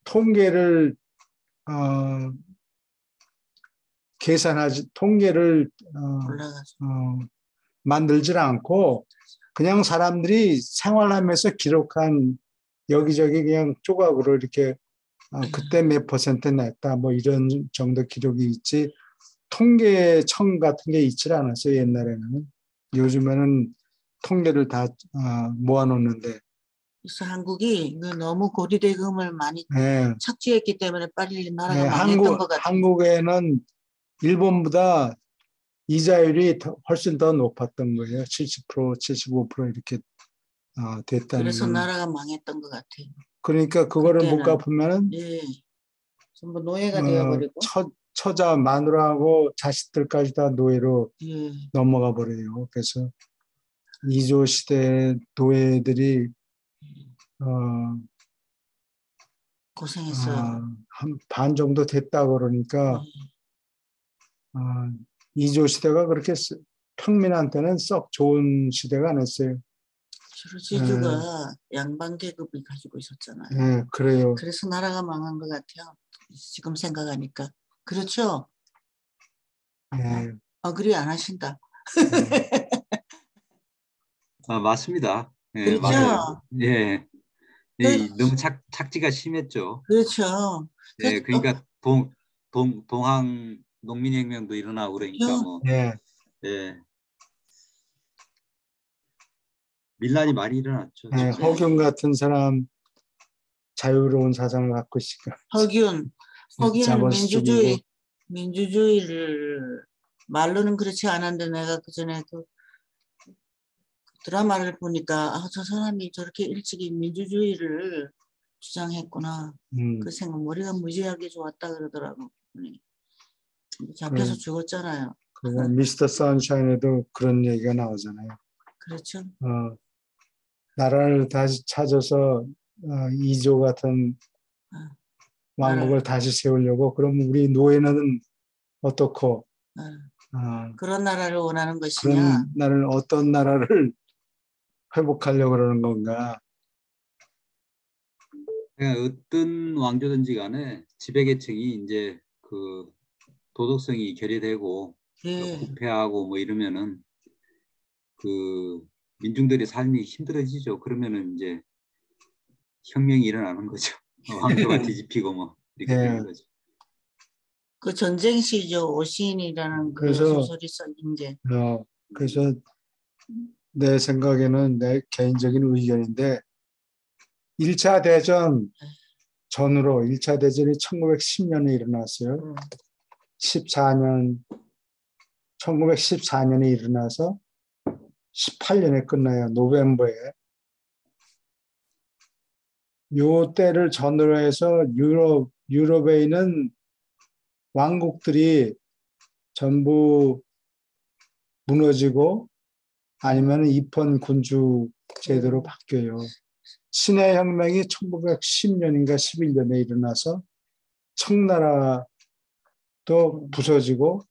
통계를 올라가서 만들질 않고 그냥 사람들이 생활하면서 기록한 여기저기 그냥 조각으로 이렇게 그때 몇 퍼센트 냈다 뭐 이런 정도 기록이 있지 통계청 같은 게 있질 않았어요 옛날에는. 요즘에는 통계를 다 모아놓는데 그래서 한국이 그 너무 고리대금을 많이 네, 착취했기 때문에 빨리 나라가 네, 망했던 것 같아요. 한국에는 일본보다 이자율이 훨씬 더 높았던 거예요. 70%, 75% 이렇게 됐다는 그래서 거는. 나라가 망했던 것 같아요. 그러니까 그거를 못 그때는 갚으면은 예, 전부 노예가 되어버리고 처자 마누라하고 자식들까지 다 노예로 예, 넘어가 버려요. 그래서 이조 시대 노예들이 고생했어요. 한 반 정도 됐다 그러니까 어, 이조 시대가 그렇게 평민한테는 썩 좋은 시대가 아니었어요. 주로 지주가 양반 계급이 가지고 있었잖아요. 그래요. 그래서 나라가 망한 것 같아요. 지금 생각하니까. 그렇죠? 예, 어그리 안 하신다. 맞습니다. 예, 그렇죠? 맞아요. 예, 그, 너무 착지가 심했죠. 그렇죠. 예, 그래서 그러니까 동항 농민혁명도 일어나고 그러니까 뭐, 예, 예, 밀란이 많이 일어났죠. 예, 허균 같은 사람 자유로운 사상을 갖고 있으니까 허균은 자본주의고 민주주의를 말로는 그렇지 않았는데 내가 그 전에 그 드라마를 보니까 저 사람이 저렇게 일찍이 민주주의를 주장했구나. 그 생각 머리가 무지하게 좋았다 그러더라고. 잡혀서 죽었잖아요. 그리고 미스터 선샤인에도 그런 얘기가 나오잖아요. 그렇죠. 나라를 다시 찾아서 이조 같은 왕국을 다시 세우려고 그럼 우리 노예는 어떻고 그런 나라를 원하는 그런 것이냐. 나라를 어떤 나라를 회복하려고 그러는 건가. 그러니까 어떤 왕조든지 간에 지배계층이 이제 그 도덕성이 결여되고 예. 부패하고 뭐 이러면은 그 민중들의 삶이 힘들어지죠. 그러면은 이제 혁명이 일어나는 거죠. 왕조가 뒤집히고 뭐 이렇게 예. 되는 거죠. 그 전쟁 시죠. 오신이라는 그 그래서 소설이 써진 게. 그래서 내 생각에는 내 개인적인 의견인데 1차 대전 전후로 1차 대전이 1910년에 일어났어요. 1914년에 일어나서 18년에 끝나요. 노벰버에. 요 때를 전후로 해서 유럽에 있는 왕국들이 전부 무너지고 아니면 입헌 군주 제도로 바뀌어요. 신해 혁명이 1910년인가 11년에 일어나서 청나라도 부서지고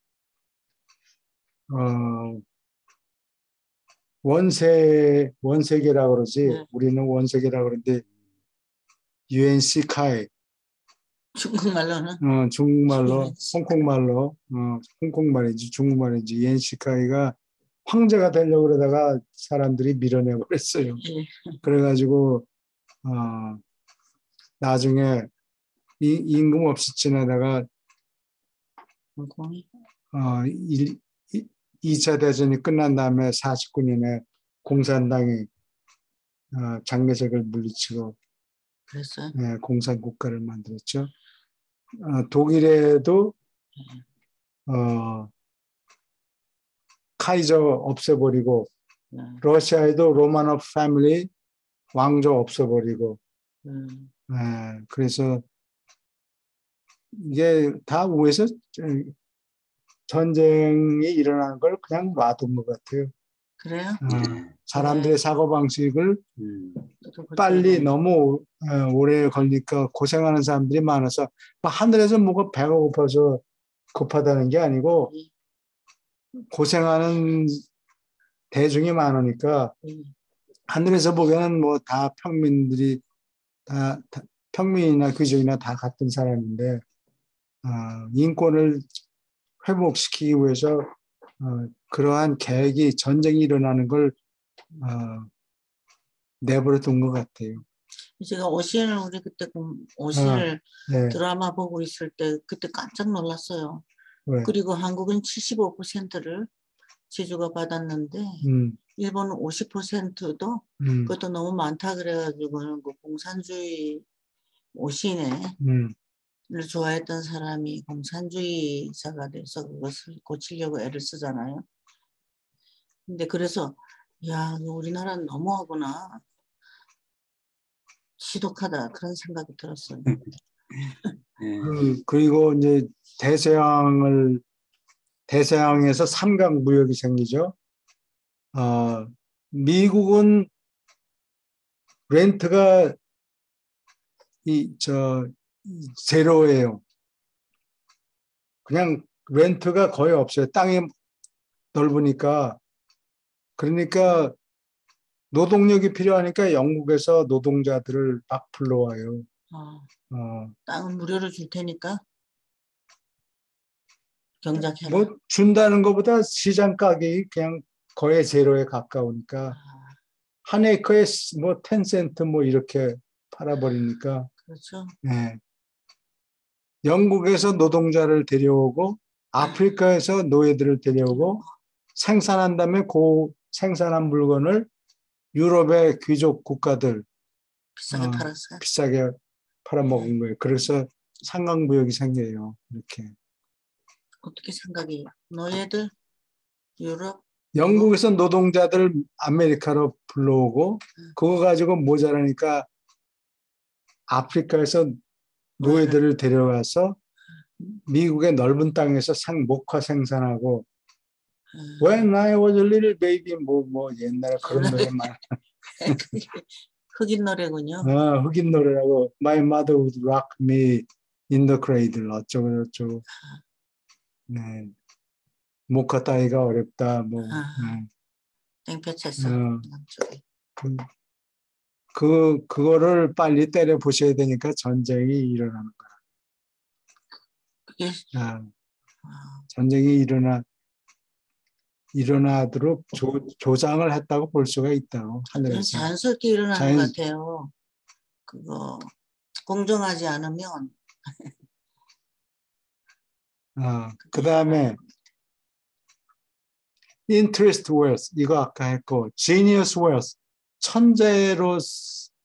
원세계라고 그러지. 네. 우리는 원세계라고 그러는데 UNC카이 중국말로는 중국말로 홍콩말이지 중국말이지 UNC카이가 황제가 되려고 그러다가 사람들이 밀어내 버렸어요. 그래가지고 나중에 임금 없이 지나다가 2차 대전이 끝난 다음에 49년에 공산당이 장개석을 물리치고 그랬어요. 네, 공산국가를 만들었죠. 독일에도 카이저 없애버리고 러시아에도 로마노프 패밀리 왕조 없애버리고 그래서 이게 다 위에서 전쟁이 일어나는 걸 그냥 놔둔 것 같아요. 그래요? 사람들의 사고방식을 빨리 너무 오래 걸리니까 고생하는 사람들이 많아서 하늘에서 뭐가 배가 고파서 급하다는 게 아니고 고생하는 대중이 많으니까 하늘에서 보기에는 뭐 다 평민들이 다 평민이나 귀족이나 다 같은 사람인데 인권을 회복시키기 위해서 그러한 계획이 전쟁이 일어나는 걸 내버려 둔 것 같아요. 제가 오신을 우리 그때 오신을 네. 드라마 보고 있을 때 그때 깜짝 놀랐어요. 왜? 그리고 한국은 75%를 제주가 받았는데 일본은 50%도 그것도 너무 많다 그래가지고 그 공산주의 오신에 를 좋아했던 사람이 공산주의자가 돼서 그것을 고치려고 애를 쓰잖아요. 근데 그래서 야, 우리나라는 너무하구나. 지독하다 그런 생각이 들었어요. 그리고 이제 대서양에서 삼각 무역이 생기죠. 미국은 렌트가 제로예요. 그냥 렌트가 거의 없어요. 땅이 넓으니까. 그러니까 노동력이 필요하니까 영국에서 노동자들을 막 불러와요. 땅은 무료로 줄 테니까 경작해라. 뭐 준다는 것보다 시장 가격이 그냥 거의 제로에 가까우니까 한 에이커에 뭐 10센트 뭐 이렇게 팔아버리니까. 그렇죠. 네. 영국에서 노동자를 데려오고 아프리카에서 노예들을 데려오고 생산한 다음에 그 생산한 물건을 유럽의 귀족 국가들 비싸게 팔았어요. 비싸게 팔아먹은 거예요. 그래서 상강무역이 생겨요. 이렇게. 어떻게 생각해요? 노예들 유럽 영국에서 노동자들 아메리카로 불러오고 그거 가지고 모자라니까 아프리카에서 노예들을 데려와서 미국의 넓은 땅에서 목화 생산하고 When I was a little baby 뭐 옛날에 그런 노래만 흑인 노래군요. 흑인 노래라고 My mother would rock me in the cradle 어쩌고 저쩌고 네. 목화 따위가 어렵다 뭐 땡볕에서 그거를 빨리 때려 보셔야 되니까 전쟁이 일어나는 거야. 그게 전쟁이 일어나도록 조장을 했다고 볼 수가 있다고 하늘에서. 자연스럽게 일어나는 것 같아요. 그거 공정하지 않으면. 그 다음에 interest wealth 이거 아까 했고 genius wealth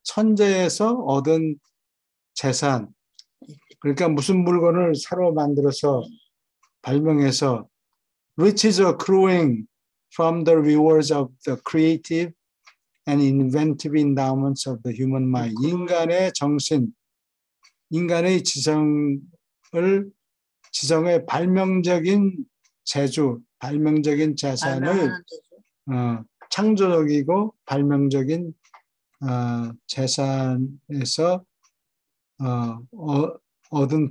천재에서 얻은 재산 그러니까 무슨 물건을 새로 만들어서 발명해서 riches accruing from the rewards of the creative and inventive endowments of the human mind. 인간의 정신, 인간의 지성의 발명적인 재주, 발명적인 재산을 창조적이고 발명적인 재산에서 얻은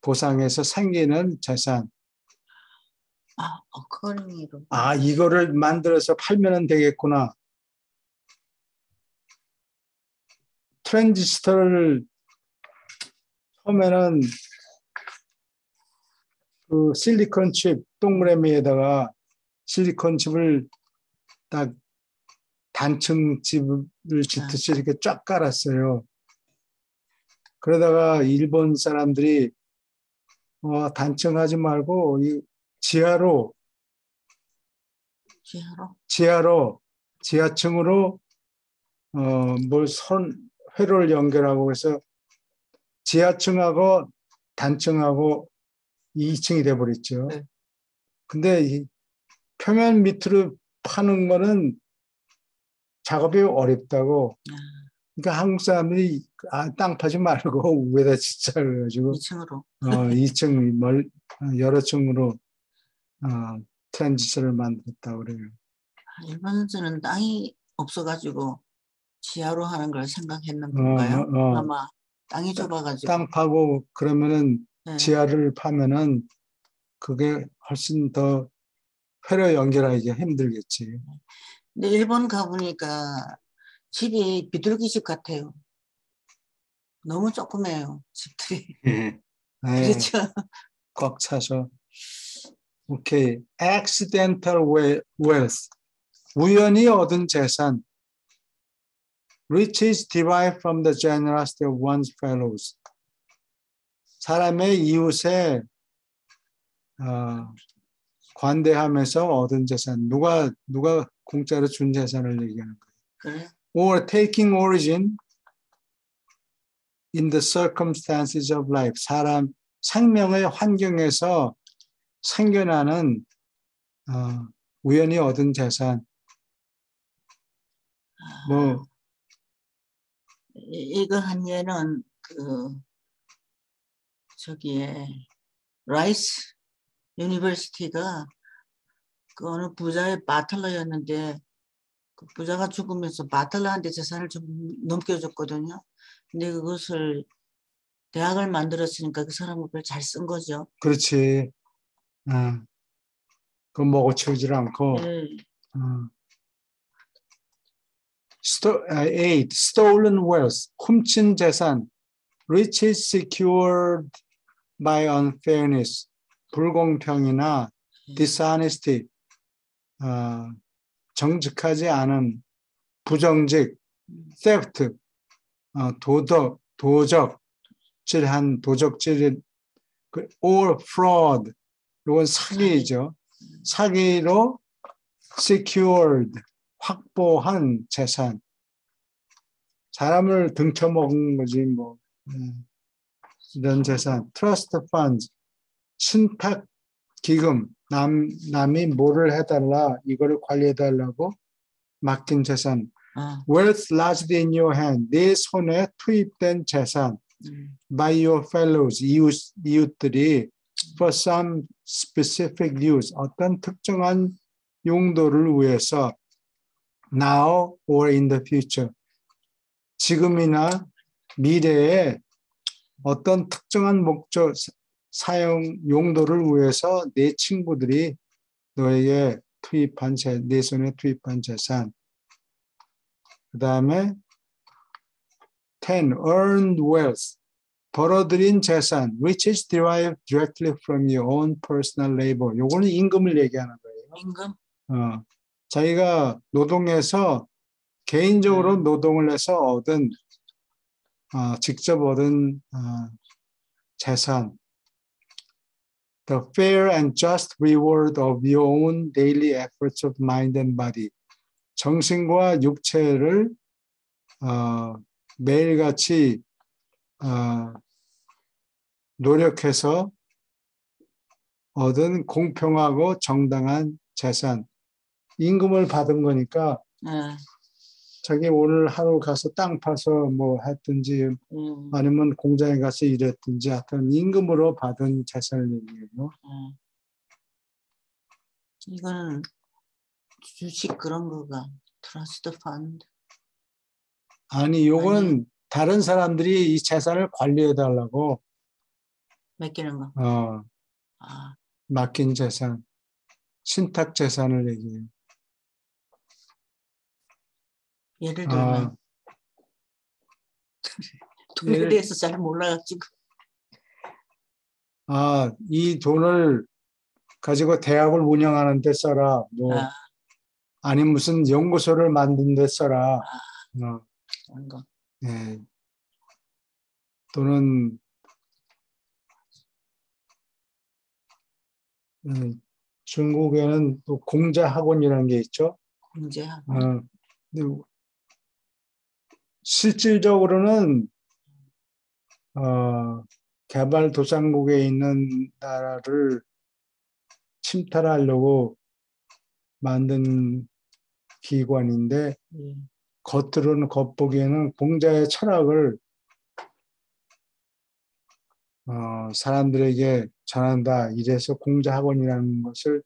보상에서 생기는 재산. 이거를 만들어서 팔면 되겠구나. 트랜지스터를 처음에는 그 실리콘 칩 동그라미에다가 실리콘 칩을 딱 단층 집을 짓듯이 이렇게 쫙 깔았어요. 그러다가 일본 사람들이 단층하지 말고 이 지하층으로 회로를 연결하고 해서 지하층하고 단층하고 2층이 돼버렸죠. 네. 근데 이 표면 밑으로 파는 거는 작업이 어렵다고. 그러니까 한국 사람들이 땅 파지 말고 위에다 짓자 그래가지고 2층으로 2층 여러 층으로 트랜지스터를 만들었다고 그래요. 일본에서는 땅이 없어가지고 지하로 하는 걸 생각했는 건가요? 아마 땅이 좁아가지고 땅 파고 그러면은 지하를 파면은 그게 훨씬 더 회로 연결하기가 힘들겠지. 근데 일본 가보니까 집이 비둘기집 같아요. 너무 조그매요, 집들이. 그렇죠. 꽉 차서. 오케이. Accidental wealth. 우연히 얻은 재산. Riches derived from the generosity of one's fellows. 사람의 이웃에 관대하면서 얻은 재산. 누가 공짜로 준 재산을 얘기하는 거예요. 그래? Or taking origin in the circumstances of life. 사람 생명의 환경에서 생겨나는 우연히 얻은 재산. 이거 한 예는 라이스 유니버시티가 그 어느 부자의 바틀러였는데 그 부자가 죽으면서 바틀러한테 재산을 좀 넘겨줬거든요. 근데 그것을 대학을 만들었으니까 그 사람은 그걸 잘 쓴 거죠. 그렇지. 그거 먹어 치우질 않고. Stolen wealth. 훔친 재산. Riches secured by unfairness. 불공평이나 dishonesty. 정직하지 않은 부정직, theft, 도적질, or fraud, 이건 사기죠. 사기로 secured, 확보한 재산. 사람을 등쳐먹은 거지 뭐. 이런 재산. Trust funds, 신탁 기금. 남이 뭐를 해달라, 이거를 관리해달라고 맡긴 재산. Wealth largely in your hand. 내 손에 투입된 재산. By your fellows. 이웃들이 for some specific use. 어떤 특정한 용도를 위해서. Now or in the future. 지금이나 미래에 어떤 특정한 목적, 사용 용도를 위해서 내 친구들이 너에게 내 손에 투입한 재산. 그 다음에 10. Earned wealth. 벌어들인 재산. Which is derived directly from your own personal labor. 요거는 임금을 얘기하는 거예요. 임금? 자기가 노동해서 개인적으로 노동을 해서 얻은 직접 얻은 재산. The fair and just reward of your own daily efforts of mind and body. 정신과 육체를 매일같이 노력해서 얻은 공평하고 정당한 재산. 임금을 받은 거니까 예. 자기 오늘 하루 가서 땅 파서 뭐 했든지 아니면 공장에 가서 일했든지 하여튼 임금으로 받은 재산을 얘기해요. 이거는 주식 그런 거가 트러스트 펀드. 아니, 요건 아니. 다른 사람들이 이 재산을 관리해 달라고 맡기는 거. 아, 맡긴 재산, 신탁 재산을 얘기해요. 예를 들면 돈에 대해서 잘 몰라가지고. 이 돈을 가지고 대학을 운영하는 데 써라. 뭐 아니 무슨 연구소를 만든 데 써라. 그런 거. 네. 또는 중국에는 또 공자학원이라는 게 있죠. 공자학원. 실질적으로는 개발도상국에 있는 나라를 침탈하려고 만든 기관인데 겉으로는 겉보기에는 공자의 철학을 사람들에게 전한다. 이래서 공자학원이라는 것을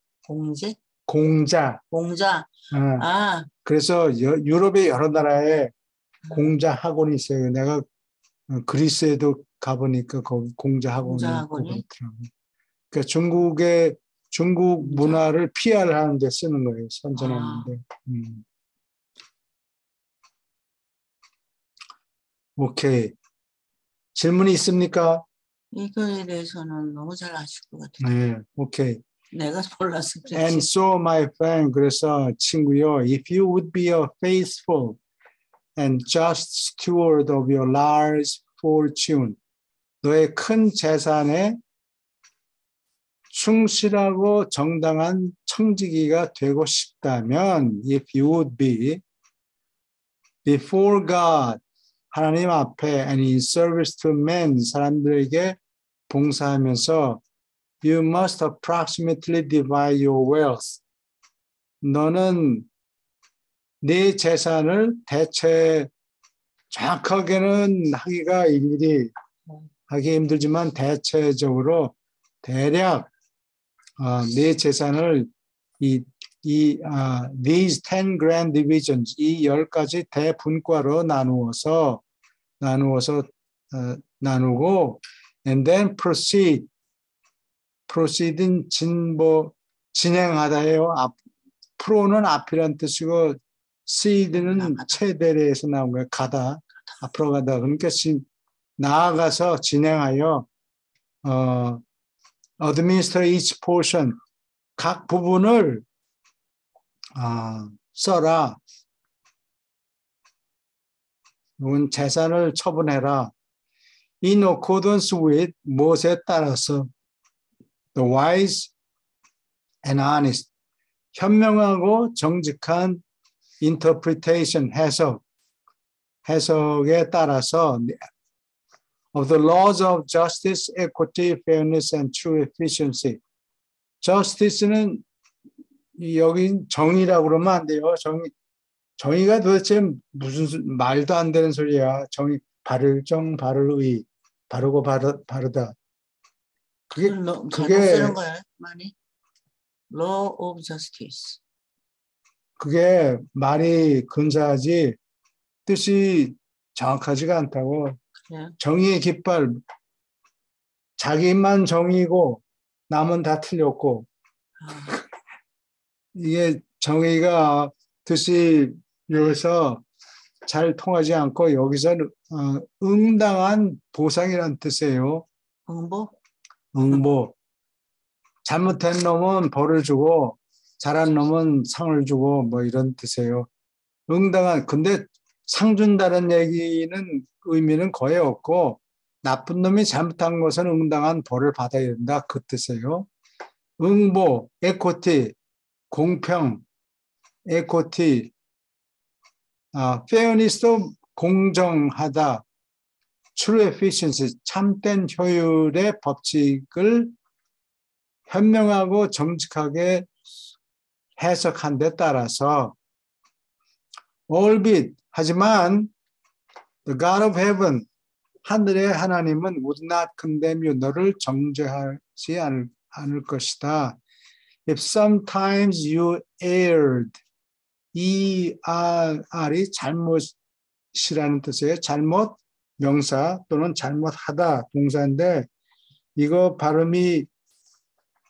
공자. 그래서 유럽의 여러 나라에 공자학원이 있어요. 내가 그리스에도 가보니까 거기 공자학원이 있고 그렇더라고요. 그러니까 중국 문화를 PR 하는 데 쓰는 거예요. 선전하는데. 오케이. 질문이 있습니까? 이거에 대해서는 너무 잘 아실 것 같아요. 네, 오케이. 내가 몰라서 그렇지. And so, my friend, 그래서 친구요, if you would be a faithful and just steward of your large fortune, 너의 큰 재산에 충실하고 정당한 청지기가 되고 싶다면, if you would be before God, 하나님 앞에 and in service to men, 사람들에게 봉사하면서 you must approximately divide your wealth. 너는 네 재산을 대체 정확하게는 하기가 일일이 하기 힘들지만 대체적으로 대략 네 재산을 these 10 grand divisions, 이 10가지 대분과로 나누고 and then proceed은 진행하다예요. 프로는 앞이란 뜻이고 seed는 최대에서 나온 거예요. 가다, 앞으로 가다. 그러니까 나아가서 진행하여 administer each portion, 각 부분을 써라. 이건 재산을 처분해라. In accordance with, 무엇에 따라서 the wise and honest, 현명하고 정직한 interpretation, 해석에 따라서 of the laws of justice, equity, fairness, and true efficiency. justice는 여기 정의라고 그러면 안 돼요. 정의가 도대체 무슨 말도 안 되는 소리야. 정의, 바를 정, 바를 의, 바르고 바르다. 그게 쓰는 거야, 많이. Law of justice. 그게 말이 근사하지 뜻이 정확하지가 않다고. 그래. 정의의 깃발, 자기만 정의고 남은 다 틀렸고. 이게 정의가 뜻이 여기서 잘 통하지 않고 여기서 응당한 보상이란 뜻이에요. 응보. 잘못한 놈은 벌을 주고 잘한 놈은 상을 주고 뭐 이런 뜻이에요. 응당한, 근데 상 준다는 얘기는 의미는 거의 없고 나쁜 놈이 잘못한 것은 응당한 벌을 받아야 된다 그 뜻이에요. 응보, 에코티, 공평, 에코티, 페어니스도 공정하다, true efficiency, 참된 효율의 법칙을 현명하고 정직하게 해석한 데 따라서 albeit 하지만 the God of heaven 하늘의 하나님은 would not condemn you 너를 정죄하지 않을 것이다. If sometimes you erred 이 R이 잘못이라는 뜻이에요. 잘못 명사 또는 잘못하다 동사인데 이거 발음이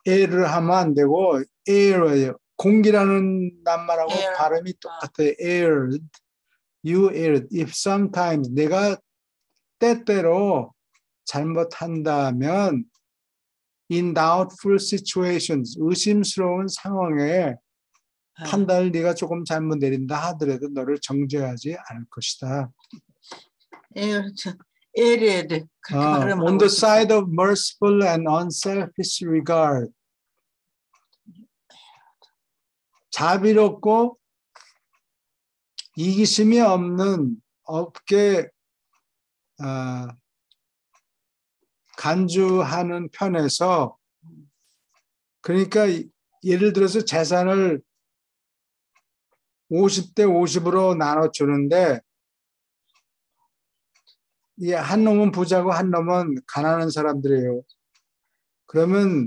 er를 하면 안 되고 er예요. 공기라는 낱말하고 Err. 발음이 똑같아요. erred. You erred. If sometimes 내가 때때로 잘못한다면 in doubtful situations 의심스러운 상황에 판단을 네가 조금 잘못 내린다 하더라도 너를 정죄하지 않을 것이다. 에레드 그렇게 발음하고 On the 싶어요. side of merciful and unselfish regard 자비롭고 이기심이 없게 간주하는 편에서 그러니까 예를 들어서 재산을 50대 50으로 나눠주는데 이 한 놈은 부자고 한 놈은 가난한 사람들이에요. 그러면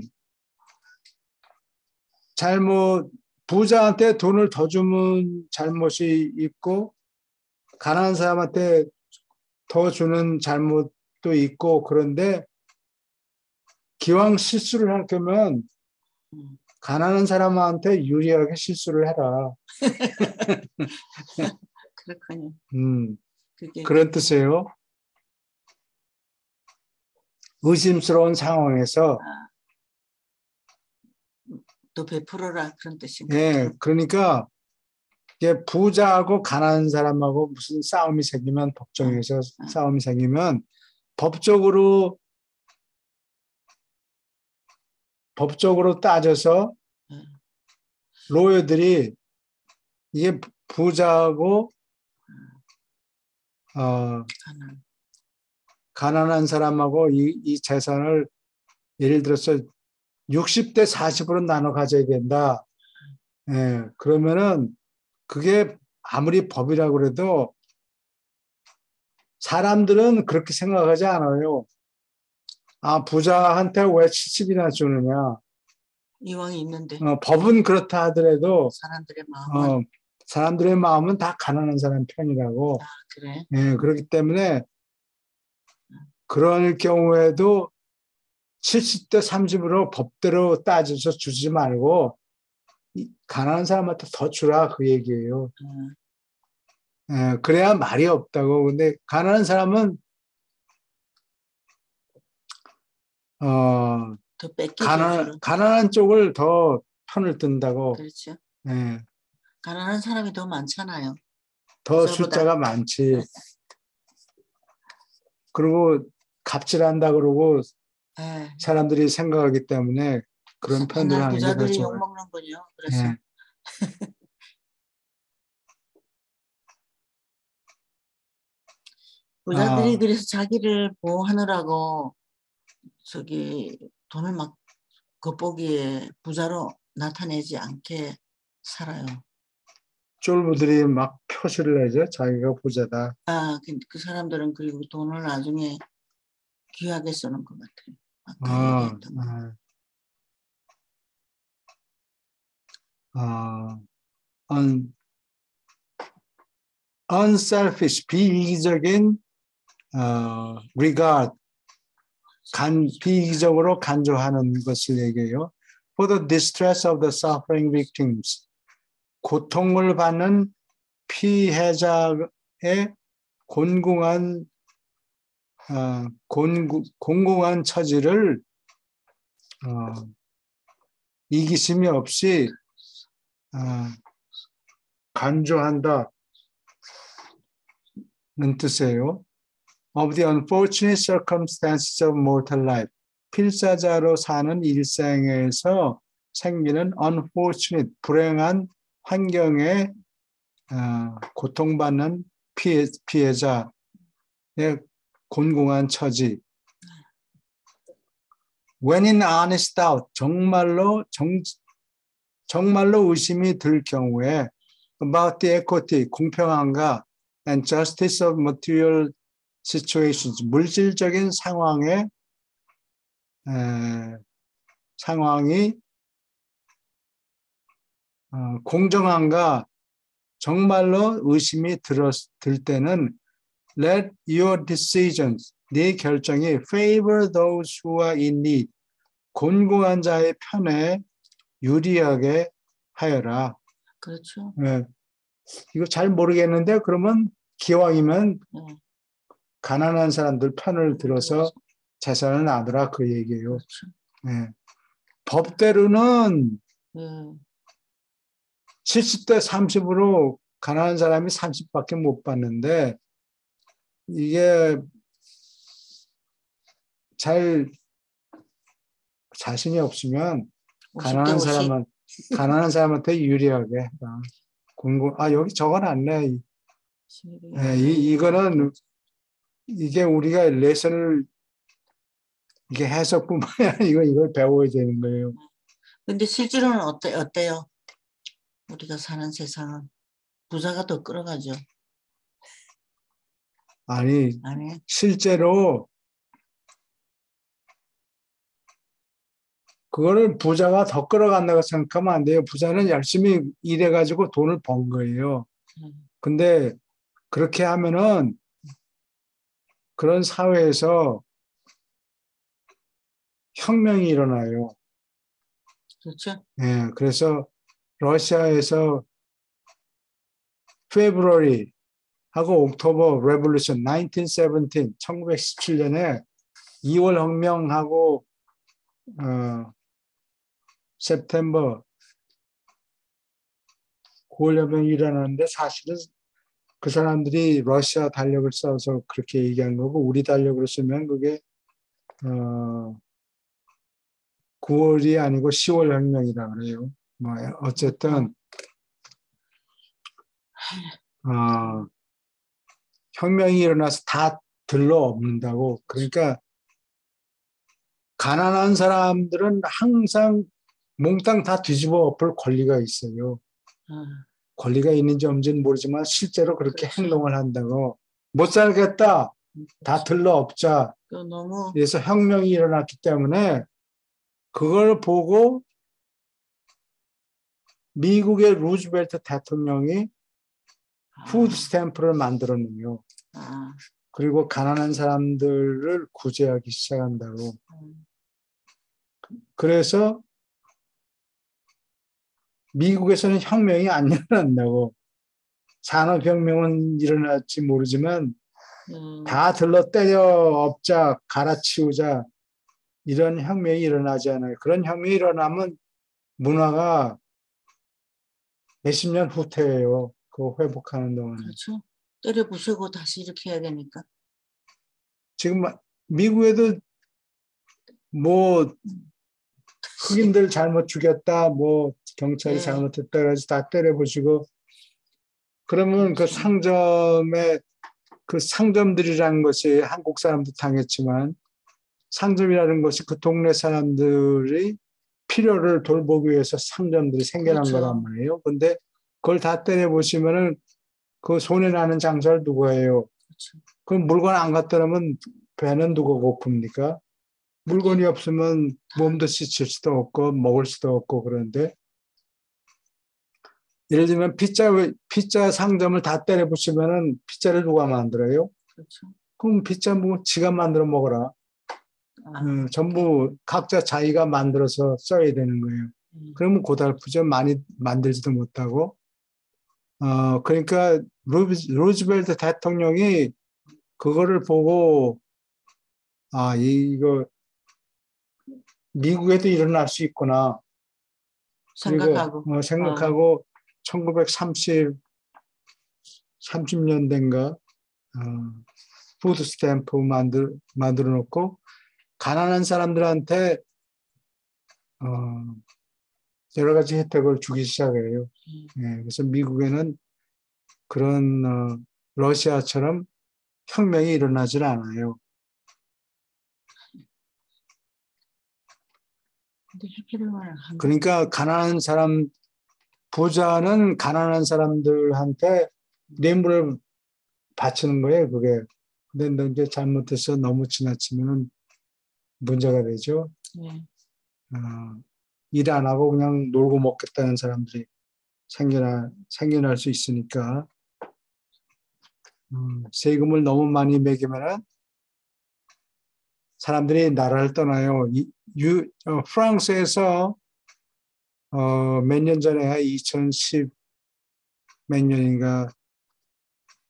부자한테 돈을 더 주면 잘못이 있고 가난한 사람한테 더 주는 잘못도 있고 그런데 기왕 실수를 할 거면 가난한 사람한테 유리하게 실수를 해라. 그렇군요. 그게 그런 뜻이에요. 의심스러운 상황에서 또 베풀어라 그런 뜻인가요? 예, 그러니까 이게 부자하고 가난한 사람하고 무슨 싸움이 생기면 법정에서 싸움이 생기면 법적으로 따져서 로여들이 이게 부자하고 가난한 사람하고 이 재산을 예를 들어서 60대 40으로 나눠 가져야 된다. 예, 그러면은 그게 아무리 법이라고 그래도 사람들은 그렇게 생각하지 않아요. 아, 부자한테 왜 70이나 주느냐. 이왕이 있는데 법은 그렇다 하더라도 사람들의 마음은 다 가난한 사람 편이라고. 그래. 예, 그렇기 때문에 그럴 경우에도 70대 30으로 법대로 따져서 주지 말고 가난한 사람한테 더 주라 그 얘기예요. 예, 그래야 말이 없다고. 근데 가난한 사람은 더 뺏기죠. 가난한 쪽을 더 편을 든다고. 그렇죠. 예, 가난한 사람이 더 많잖아요. 더 부자보다. 숫자가 많지. 그리고 갑질한다 그러고 사람들이 생각하기 때문에 그런 편들을 하는 게 더 부자들이 좋아요. 욕먹는군요. 그래서 예. 부자들이 그래서 자기를 보호하느라고 돈을 막 겉보기에 부자로 나타내지 않게 살아요. 쫄부들이 막 표시를 내죠. 자기가 부자다. 그 사람들은 그리고 돈을 나중에 귀하게 쓰는 것 같아요. 아까 얘기했던 거. unselfish, 비이기적인 regard, 비이기적으로 간주하는 것을 얘기해요. For the distress of the suffering victims, 고통을 받는 피해자의 공공한 처지를 이기심이 없이 간주한다는 뜻이에요. Of the unfortunate circumstances of mortal life. 필사자로 사는 일생에서 생기는 unfortunate, 불행한 환경에 고통받는 피해자의 곤궁한 처지. when in honest doubt, 정말로 의심이 들 경우에 about the equity, 공평함과 and justice of material situations, 물질적인 상황이 공정함과 정말로 의심이 들 때는 let your decisions, 네 결정이 favor those who are in need, 곤고한 자의 편에 유리하게 하여라. 그렇죠. 네. 이거 잘 모르겠는데 그러면 기왕이면 가난한 사람들 편을 들어서 재산을 나누라 그 얘기예요. 그렇죠. 네. 법대로는 70대 30으로 가난한 사람이 30밖에 못 받는데 이게 잘 자신이 없으면 가난한 사람한테 유리하게 해라. 여기 적어놨네. 네, 이거는 이게 우리가 레슨을 이게 해석뿐만이 아니고 이걸 배워야 되는 거예요. 근데 실제로는 어때요? 우리가 사는 세상은 부자가 더 끌어가죠. 아니. 실제로 그거를 부자가 더 끌어간다고 생각하면 안 돼요. 부자는 열심히 일해가지고 돈을 번 거예요. 근데 그렇게 하면은 그런 사회에서 혁명이 일어나요. 그렇죠. 네, 그래서 러시아에서 February 하고 옥토버 레볼루션 1917, 1917년에 2월 혁명하고 September 9월 혁명이 일어나는데 사실은 그 사람들이 러시아 달력을 써서 그렇게 얘기한 거고 우리 달력으로 쓰면 그게 9월이 아니고 10월 혁명이라 그래요. 뭐 어쨌든 혁명이 일어나서 다 들러 없는다고. 그러니까 가난한 사람들은 항상 몽땅 다 뒤집어 엎을 권리가 있어요. 권리가 있는지 없는지는 모르지만 실제로 그렇게 행동을 한다고. 못 살겠다. 다 들러 엎자. 그래서 혁명이 일어났기 때문에 그걸 보고 미국의 루즈벨트 대통령이 푸드 스탬프를 만들었는요. 그리고 가난한 사람들을 구제하기 시작한다고. 그래서 미국에서는 혁명이 안 일어난다고. 산업혁명은 일어날지 모르지만 다 들러 때려 엎자, 갈아치우자 이런 혁명이 일어나지 않아요. 그런 혁명이 일어나면 문화가 몇십 년 후퇴해요. 그거 회복하는 동안에. 그렇죠. 때려 부수고 다시 이렇게 해야 되니까. 지금 미국에도 뭐 흑인들 잘못 죽였다, 뭐 경찰이 잘못했다 그래서 다 때려부시고 그러면 그 상점들이라는 것이 한국 사람도 당했지만 상점이라는 것이 그 동네 사람들이 필요를 돌보기 위해서 상점들이 생겨난 거란 말이에요. 근데 그걸 다 때려보시면은 그 손해나는 장사를 누가 해요? 그럼 물건 안 갖다 놓으면 배는 누가 고픕니까? 물건이 없으면 몸도 씻을 수도 없고 먹을 수도 없고 그런데 예를 들면 피자 상점을 다 때려부시면은 피자를 누가 만들어요? 그렇죠. 그럼 피자 뭐 지가 만들어 먹어라. 전부 각자 자기가 만들어서 써야 되는 거예요. 그러면 고달프죠. 많이 만들지도 못하고. 그러니까 루즈벨트 대통령이 그거를 보고 이거 미국에도 일어날 수 있구나. 생각하고 1930년대인가 푸드 스탬프 만들어 놓고 가난한 사람들한테 여러 가지 혜택을 주기 시작해요. 그래서 미국에는 그런 러시아처럼 혁명이 일어나질 않아요. 근데 해피를 한 그러니까 가난한 사람, 부자는 가난한 사람들한테 뇌물을 바치는 거예요, 그게. 근데 이제 잘못해서 너무 지나치면 문제가 되죠. 예. 일 안 하고 그냥 놀고 먹겠다는 사람들이 생겨날 수 있으니까. 세금을 너무 많이 매기면 사람들이 나라를 떠나요. 프랑스에서 몇 년 전에 2010 몇 년인가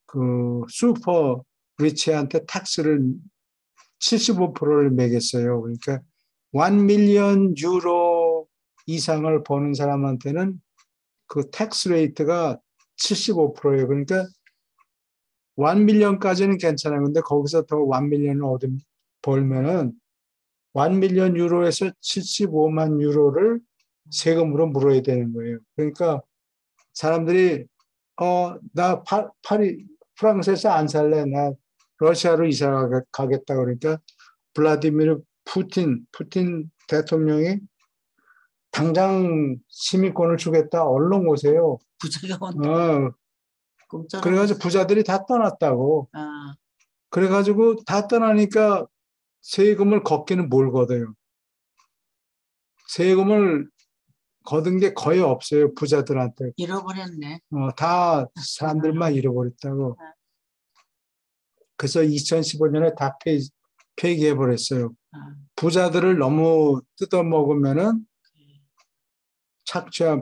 그 슈퍼 리치한테 탁스를 75%를 매겼어요. 그러니까 1 밀리언 유로 이상을 버는 사람한테는 그 텍스 레이트가 75%예요. 그러니까 1 밀리언까지는 괜찮아요. 근데 거기서 더 1 밀리언을 벌면은 1 밀리언 유로에서 75만 유로를 세금으로 물어야 되는 거예요. 그러니까 사람들이 나 파리 프랑스에서 안 살래. 나 러시아로 이사 가겠다. 그러니까 블라디미르 푸틴 대통령이 당장 시민권을 주겠다. 얼른 오세요. 부자가 온다. 공짜로. 그래가지고 부자들이 다 떠났다고. 그래가지고 다 떠나니까 세금을 걷기는 뭘 걷어요. 세금을 거둔 게 거의 없어요. 부자들한테. 잃어버렸네. 다 사람들만 잃어버렸다고. 그래서 2015년에 다 폐기해버렸어요. 부자들을 너무 뜯어먹으면은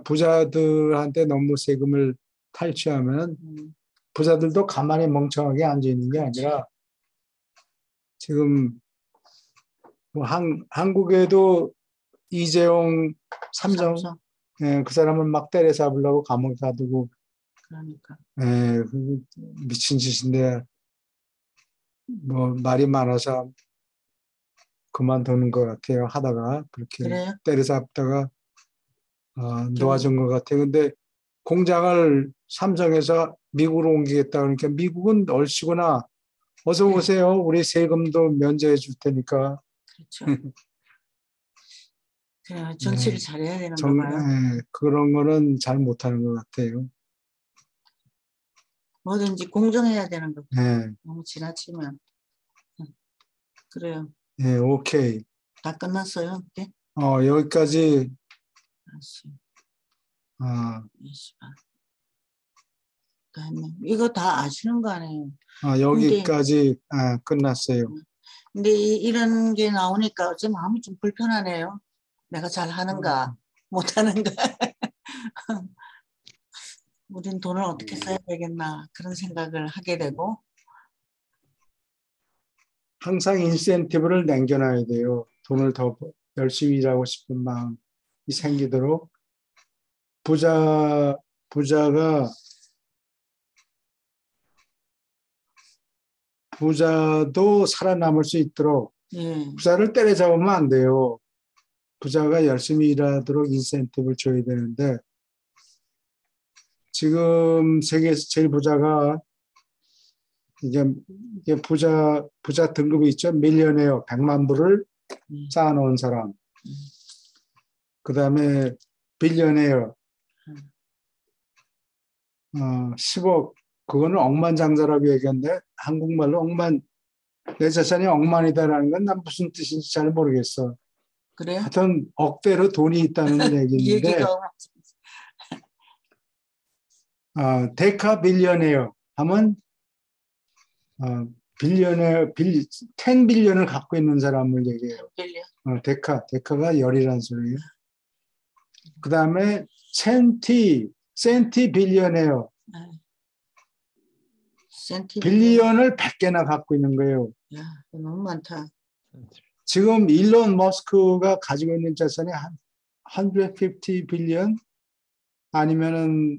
부자들한테 너무 세금을 탈취하면 부자들도 가만히 멍청하게 앉아있는 게 아니라 지금 뭐 한국에도 이재용 삼성 예, 그 사람을 막 때려잡으려고 감옥에 가두고 그러니까. 예, 미친 짓인데 뭐 말이 많아서 그만두는 것 같아요. 하다가 그렇게 그래요? 때려잡다가 놓아준 것 같아요. 근데 공장을 삼성에서 미국으로 옮기겠다 그러니까 미국은 얼씨구나. 어서 오세요. 우리 세금도 면제해 줄 테니까. 그렇죠. 그래, 정치를 잘해야 되는 거 봐요. 그런 거는 잘 못하는 것 같아요. 뭐든지 공정해야 되는 거. 네. 너무 지나치면. 그래요. 네, 오케이. 다 끝났어요? 네? 여기까지. 이거 다 아시는 거 아니에요? 여기까지 끝났어요. 근데 이런 게 나오니까 좀 마음이 좀 불편하네요. 내가 잘 하는가, 못하는가. 우린 돈을 어떻게 써야 되겠나 그런 생각을 하게 되고. 항상 인센티브를 남겨놔야 돼요. 돈을 더 열심히 일하고 싶은 마음이 생기도록. 부자도 살아남을 수 있도록 부자를 때려잡으면 안 돼요. 부자가 열심히 일하도록 인센티브를 줘야 되는데 지금 세계에서 제일 부자가 이게 부자 등급이 있죠. 밀리언웨어 100만 불을 쌓아놓은 사람. 그 다음에 빌리언웨어 10억 그거는 억만장자라고 얘기하는데 한국말로 내 재산이 억만이다라는 건 난 무슨 뜻인지 잘 모르겠어. 그래요? 하여튼 억대로 돈이 있다는 얘기인데 데카 빌리언웨어 하면 빌리언웨어 10 빌리언을 갖고 있는 사람을 얘기해요. 데카가 10이라는 소리예요. 그 다음에 센티 빌리언웨어 빌리언을 100개나 갖고 있는 거예요. 야, 너무 많다. 지금 일론 머스크가 가지고 있는 자산이 한 150 빌리언 아니면은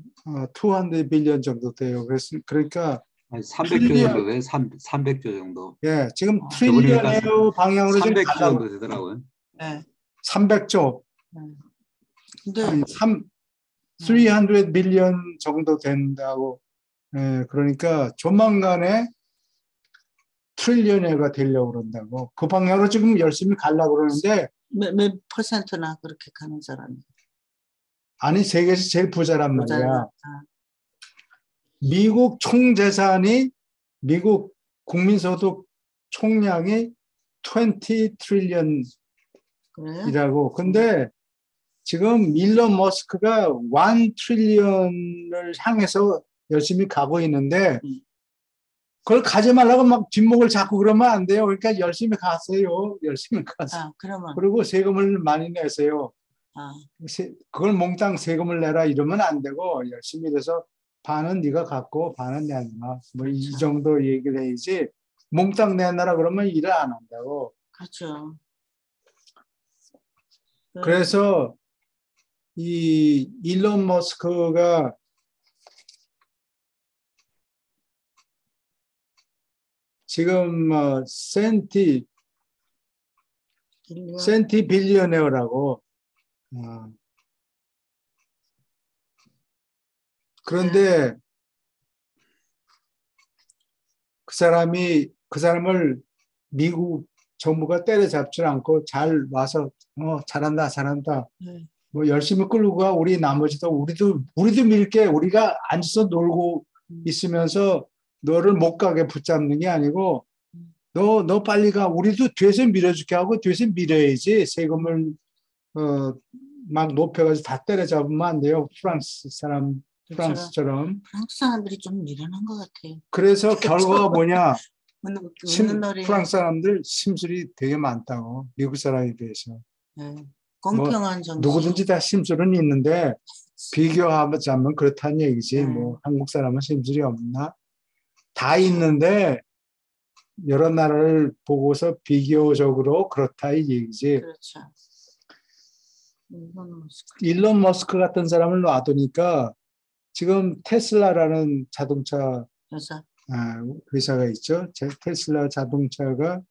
200 빌리언 정도 돼요. 그러니까 300조 정도 돼요. 300조 정도. 예, 지금 트릴리언웨어 방향으로 300조 정도 되더라고요. 네. 300조. 근데 300 빌리언 정도 된다고. 예, 그러니까 조만간에 트릴리언회가 되려고 그런다고. 그 방향으로 지금 열심히 가려고 그러는데 몇 퍼센트나 그렇게 가는 사람이. 아니 세계에서 제일 부자란 말이야. 아, 미국 총재산이 미국 국민소득 총량이 20 트릴리언이라고. 그래요? 근데 지금 일론 머스크가 1 트릴리언을 향해서 열심히 가고 있는데 그걸 가지 말라고 막 뒷목을 잡고 그러면 안 돼요. 그러니까 열심히 가세요. 열심히 가세요. 아, 그러면 그리고 세금을 많이 내세요. 아, 그걸 몽땅 세금을 내라 이러면 안 되고 열심히 해서 반은 네가 갖고 반은 내놔. 뭐 이 그렇죠. 정도 얘기를 해야지 몽땅 내놔라 그러면 일을 안 한다고. 그렇죠. 그래서 이 일론 머스크가 지금 센티 빌리언웨어라고. 그런데 그 사람을 미국 정부가 때려잡지 않고 잘 와서 잘한다 뭐 열심히 끌고 가. 우리 나머지도 우리도 밀게. 우리가 앉아서 놀고 있으면서 너를 못 가게 붙잡는 게 아니고 너 빨리 가. 우리도 뒤에서 밀어줄게 하고 뒤에서 밀어야지. 세금을 막 높여가지고 다 때려잡으면 안 돼요. 프랑스처럼. 프랑스 사람들이 좀 미련한 것 같아요. 그래서 결과가 뭐냐? 프랑스 사람들 심술이 되게 많다고. 미국 사람에 비해서. 네. 공평한 정치. 누구든지 다 심술은 있는데 비교하자면 그렇다는 얘기지. 뭐 한국 사람은 심술이 없나? 다 있는데 여러 나라를 보고서 비교적으로 그렇다 이 얘기지. 그렇죠. 일론 머스크 같은 사람을 놔두니까 지금 테슬라라는 자동차 회사가 있죠. 테슬라 자동차가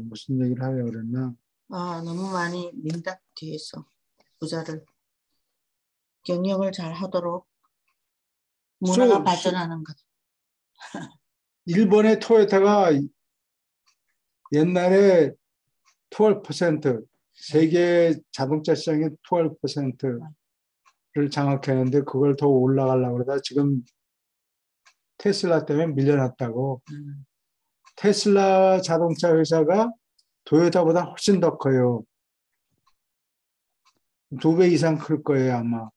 무슨 얘기를 하려고 그랬나? 너무 많이 민다 뒤에서 부자를 경영을 잘 하도록 문화가 발전하는 것. 일본의 토요타가 옛날에 12% 세계 자동차 시장의 12%를 장악했는데 그걸 더 올라가려고 그러다 지금 테슬라 때문에 밀려났다고. 테슬라 자동차 회사가 토요타보다 훨씬 더 커요. 2배 이상 클 거예요 아마.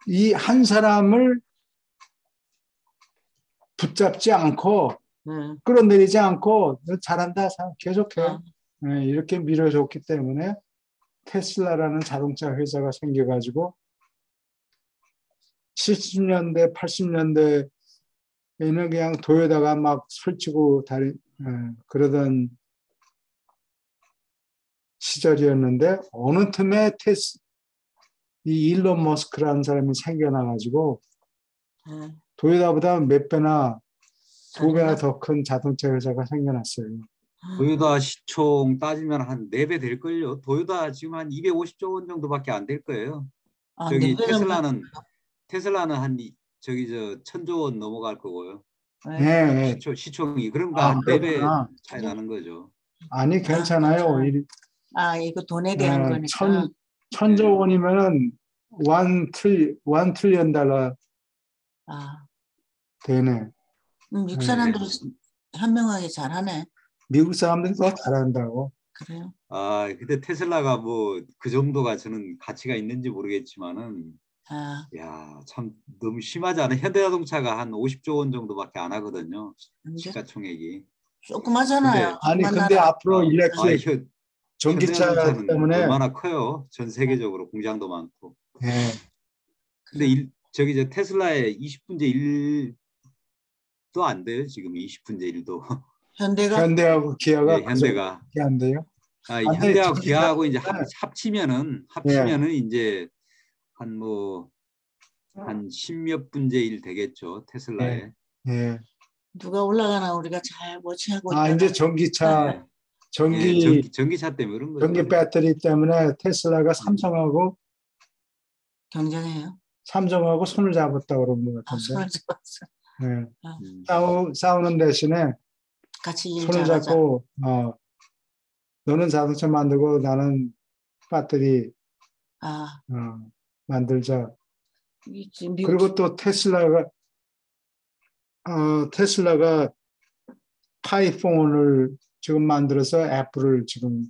이 한 사람을 붙잡지 않고 끌어내리지 않고 너 잘한다 계속해. 이렇게 밀어줬기 때문에 테슬라라는 자동차 회사가 생겨가지고 70년대 80년대에는 그냥 토요타가 막 설치고 그러던 시절이었는데 어느 틈에 이 일론 머스크라는 사람이 생겨나가지고 토요타보다 몇 배나 2배나 더 큰 자동차 회사가 생겨났어요. 토요타 시총 따지면 한 4배 될걸요. 토요타 지금 한 250조 원 정도밖에 안 될 거예요. 저기 테슬라는 한 저기 1000조 원 넘어갈 거고요. 네. 시총이 그런가 한 4배 차이 나는 거죠. 아니 괜찮아요. 이거 돈에 대한 거니까. 1000조 원이면은 1 트릴리언 달러 되네. 미국 사람들이 현명하게 잘하네. 미국 사람들이 더 잘한다고. 그래요? 근데 테슬라가 뭐 그 정도가 저는 가치가 있는지 모르겠지만은 야, 참 너무 심하지 않아요? 현대자동차가 한 50조 원 정도밖에 안 하거든요. 시가총액이. 조그마잖아요. 근데 앞으로 일렉트릭 전기차 때문에 얼마나 커요? 전 세계적으로 공장도 많고. 네. 근데 저기 테슬라의 20분의 1도 안 돼요. 지금 20분의 1도. 현대하고 기아가 현대가 안 돼요? 현대하고 기아하고 이제 합치면은 이제 한 10몇 분의 1 되겠죠. 테슬라에. 누가 올라가나 우리가 잘 워치하고 이제 전기차 전기차 때문에 그런 거죠. 전기 배터리 때문에 테슬라가 삼성하고 경쟁해요. 삼성하고 손을 잡았다 그런 것 같은데. 손을 잡았어. 네. 아, 싸우는 대신에 같이 일 손을 잘하자. 잡고 너는 자동차 만들고 나는 배터리 아, 만들자. 지금 미국 그리고 또 테슬라가 파이폰을 지금 만들어서 애플을 지금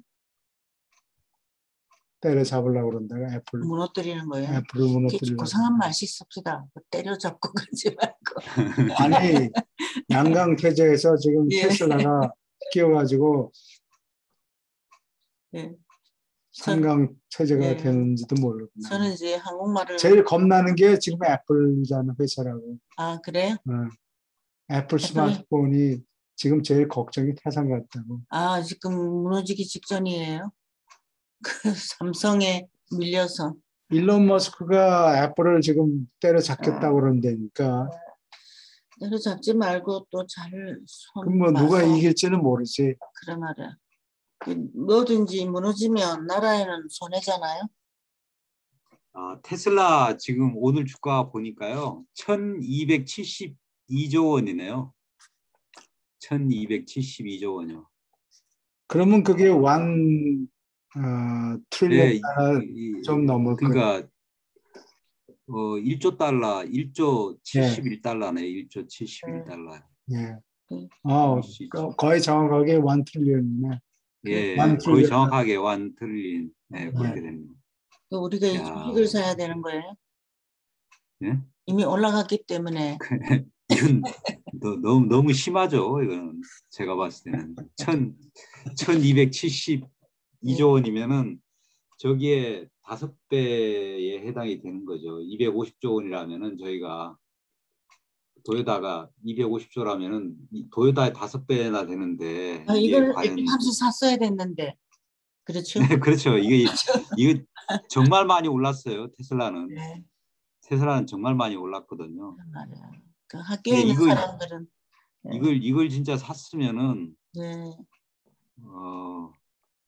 때려잡으려고 그런다. 무너뜨리는 거예요. 애플을 무너뜨리려고. 고상한 말씨 씁시다. 때려잡고 그러지 말고. 아니 양강태제에서 지금 예. 테슬라가 끼어가지고 예. 삼강체제가 예. 되는지도 모르고. 저는 이제 한국말을 제일 겁나는 게 지금 애플이라는 회사라고. 아, 그래요? 애플 스마트폰이 지금 제일 걱정이 태산 같다고. 아, 지금 무너지기 직전이에요. 그 삼성에 밀려서. 일론 머스크가 애플을 지금 때려잡겠다고 그런다니까. 때려잡지 말고 또 잘 그럼 뭐 누가 이길지는 모르지. 그래 말이야. 뭐든지 무너지면 나라에는 손해잖아요. 테슬라 지금 오늘 주가 보니까요. 1272조 원이네요. 1272조 원이요. 그러면 그게 트릴리언 달러 좀 넘을 거예요. 그러니까 1조 달러, 1조 71달러네. 1조 71달러. 예. 거의 정확하게 1 트릴리언이네. 예, 거의 정확하게 1 트릴리언. 네, 그렇게 됩니다. 우리가 이 주식을 사야 되는 거예요? 예? 이미 올라갔기 때문에. 이건 너무 심하죠. 이거는 제가 봤을 때는 1272조 원이면은 저기에 5배에 해당이 되는 거죠. 250조 원이라면은 저희가 도요타가 250조라면은 도요타의 5배나 되는데 이걸 함수 샀어야 됐는데. 그렇죠? 네, 그렇죠. 이게 정말 많이 올랐어요. 테슬라는. 네. 테슬라는 정말 많이 올랐거든요. 맞아요. 그 학교에 있는 사람들은 이걸 진짜 샀으면은 네.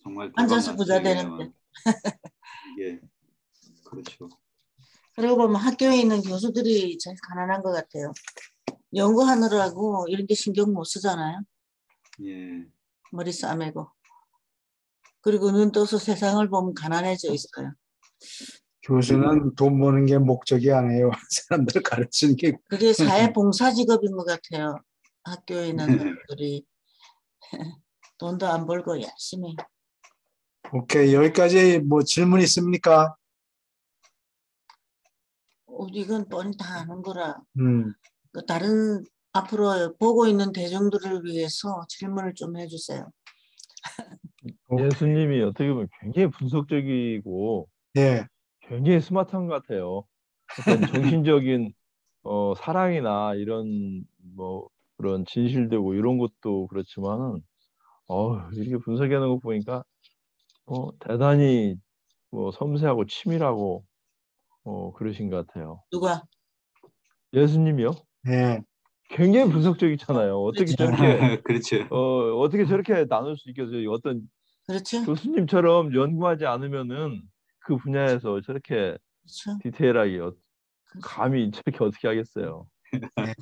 정말 앉아서 부자 되는데. 예, 그렇죠. 그러고 보면 학교에 있는 교수들이 제일 가난한 것 같아요. 연구하느라고 이런 게 신경 못 쓰잖아요. 예. 머리 싸매고. 그리고 눈 떠서 세상을 보면 가난해져 있어요. 교수는 돈 버는 게 목적이 아니에요. 사람들 가르치는 게. 그게 사회봉사 직업인 것 같아요. 학교에 있는 사람들이 돈도 안 벌고 열심히. 오케이, 여기까지 뭐 질문 있습니까? 이건 뻔히 다 아는 거라. 다른 앞으로 보고 있는 대중들을 위해서 질문을 좀 해주세요. 예수님이 어떻게 보면 굉장히 분석적이고 예. 굉장히 스마트한 것 같아요. 어떤 정신적인 사랑이나 이런 뭐 그런 진실되고 이런 것도 그렇지만은 이렇게 분석하는 거 보니까 대단히 섬세하고 치밀하고 그러신 것 같아요. 누가? 예수님이요? 네. 굉장히 분석적이잖아요. 어떻게 저렇게 그렇죠. 어떻게 저렇게 나눌 수 있겠어요? 어떤 그렇죠. 교수님처럼 연구하지 않으면은 그 분야에서 저렇게 그렇죠. 디테일하게 감히 저렇게 어떻게 하겠어요? 네.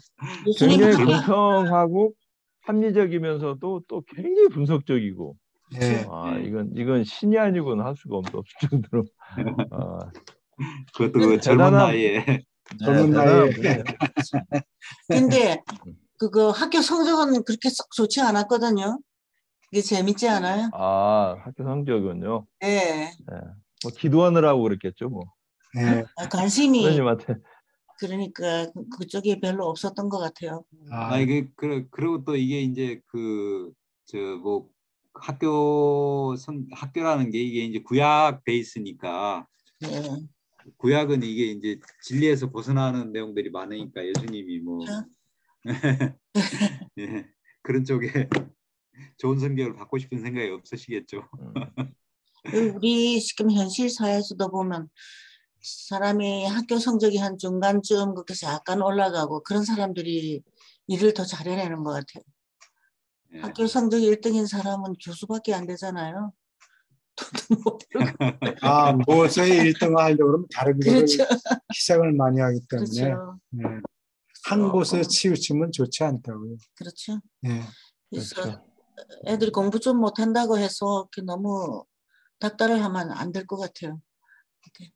굉장히 공평하고 합리적이면서도 또 굉장히 분석적이고. 네. 이건 신이 아니고는 할 수가 없을 정도로. 그것도 그 젊은 나이에. 젊은 나이에. 근데 그거 학교 성적은 그렇게 썩 좋지 않았거든요. 이게 재밌지 않아요? 학교 성적은요? 네. 뭐 기도하느라고 그랬겠죠, 뭐. 네. 관심이 선생님한테. 그러니까 그쪽이 별로 없었던 것 같아요. 그리고 또 이게 이제 학교라는 게 이게 이제 구약 베이스니까. 네. 구약은 이게 이제 진리에서 벗어나는 내용들이 많으니까 예수님이 뭐 예, 그런 쪽에 좋은 성격을 받고 싶은 생각이 없으시겠죠. 우리 지금 현실 사회에서도 보면 사람이 학교 성적이 한 중간쯤 그렇게 약간 올라가고 그런 사람들이 일을 더 잘해내는 것 같아요. 예. 학교 성적이 1등인 사람은 교수밖에 안 되잖아요. 무엇에 1등을 하려고 그러면 다른 거를 그렇죠. 희생을 많이 하기 때문에. 그렇죠. 네. 한 곳에 치우치면 좋지 않다고요. 그렇죠. 예. 그래서 그렇죠. 애들이 공부 좀 못한다고 해서 이렇게 너무 닥달을 하면 안 될 것 같아요. 이렇게.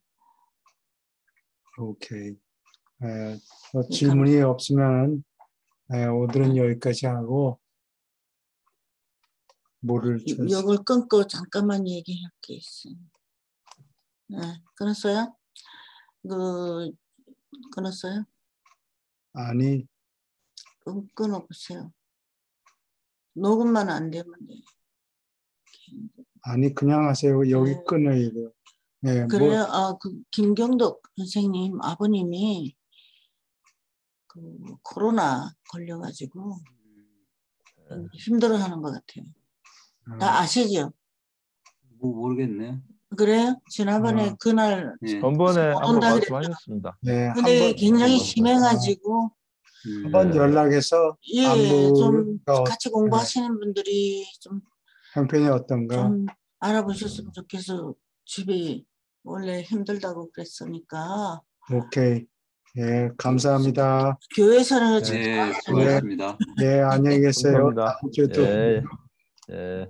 오케이. 질문이 없으면 오늘은 여기까지 하고 뭐를 이걸 끊고 잠깐만 얘기할 게 있어. 네, 끊었어요? 끊었어요? 아니 끊어보세요. 녹음만 안 되면 돼. 아니 그냥 하세요. 여기 네. 끊어야 돼요. 네, 그래요. 김경덕 선생님 아버님이 코로나 걸려가지고 힘들어하는 것 같아요. 다 아시죠? 모르겠네. 그래요? 지난번에 그날 예. 전번에 한번 온다 말씀하셨습니다. 네, 근데 굉장히 한번 심해가지고 한번 연락해서 좀 같이 공부하시는 분들이 좀 형편이 어떤가 좀 알아보셨으면 좋겠어. 집이 원래 힘들다고 그랬으니까. 오케이. 예, 감사합니다. 교회에서는 네, 수고하셨습니다. 네, 안녕히 계세요. 감사합니다. 다음 주에 또 예. 예.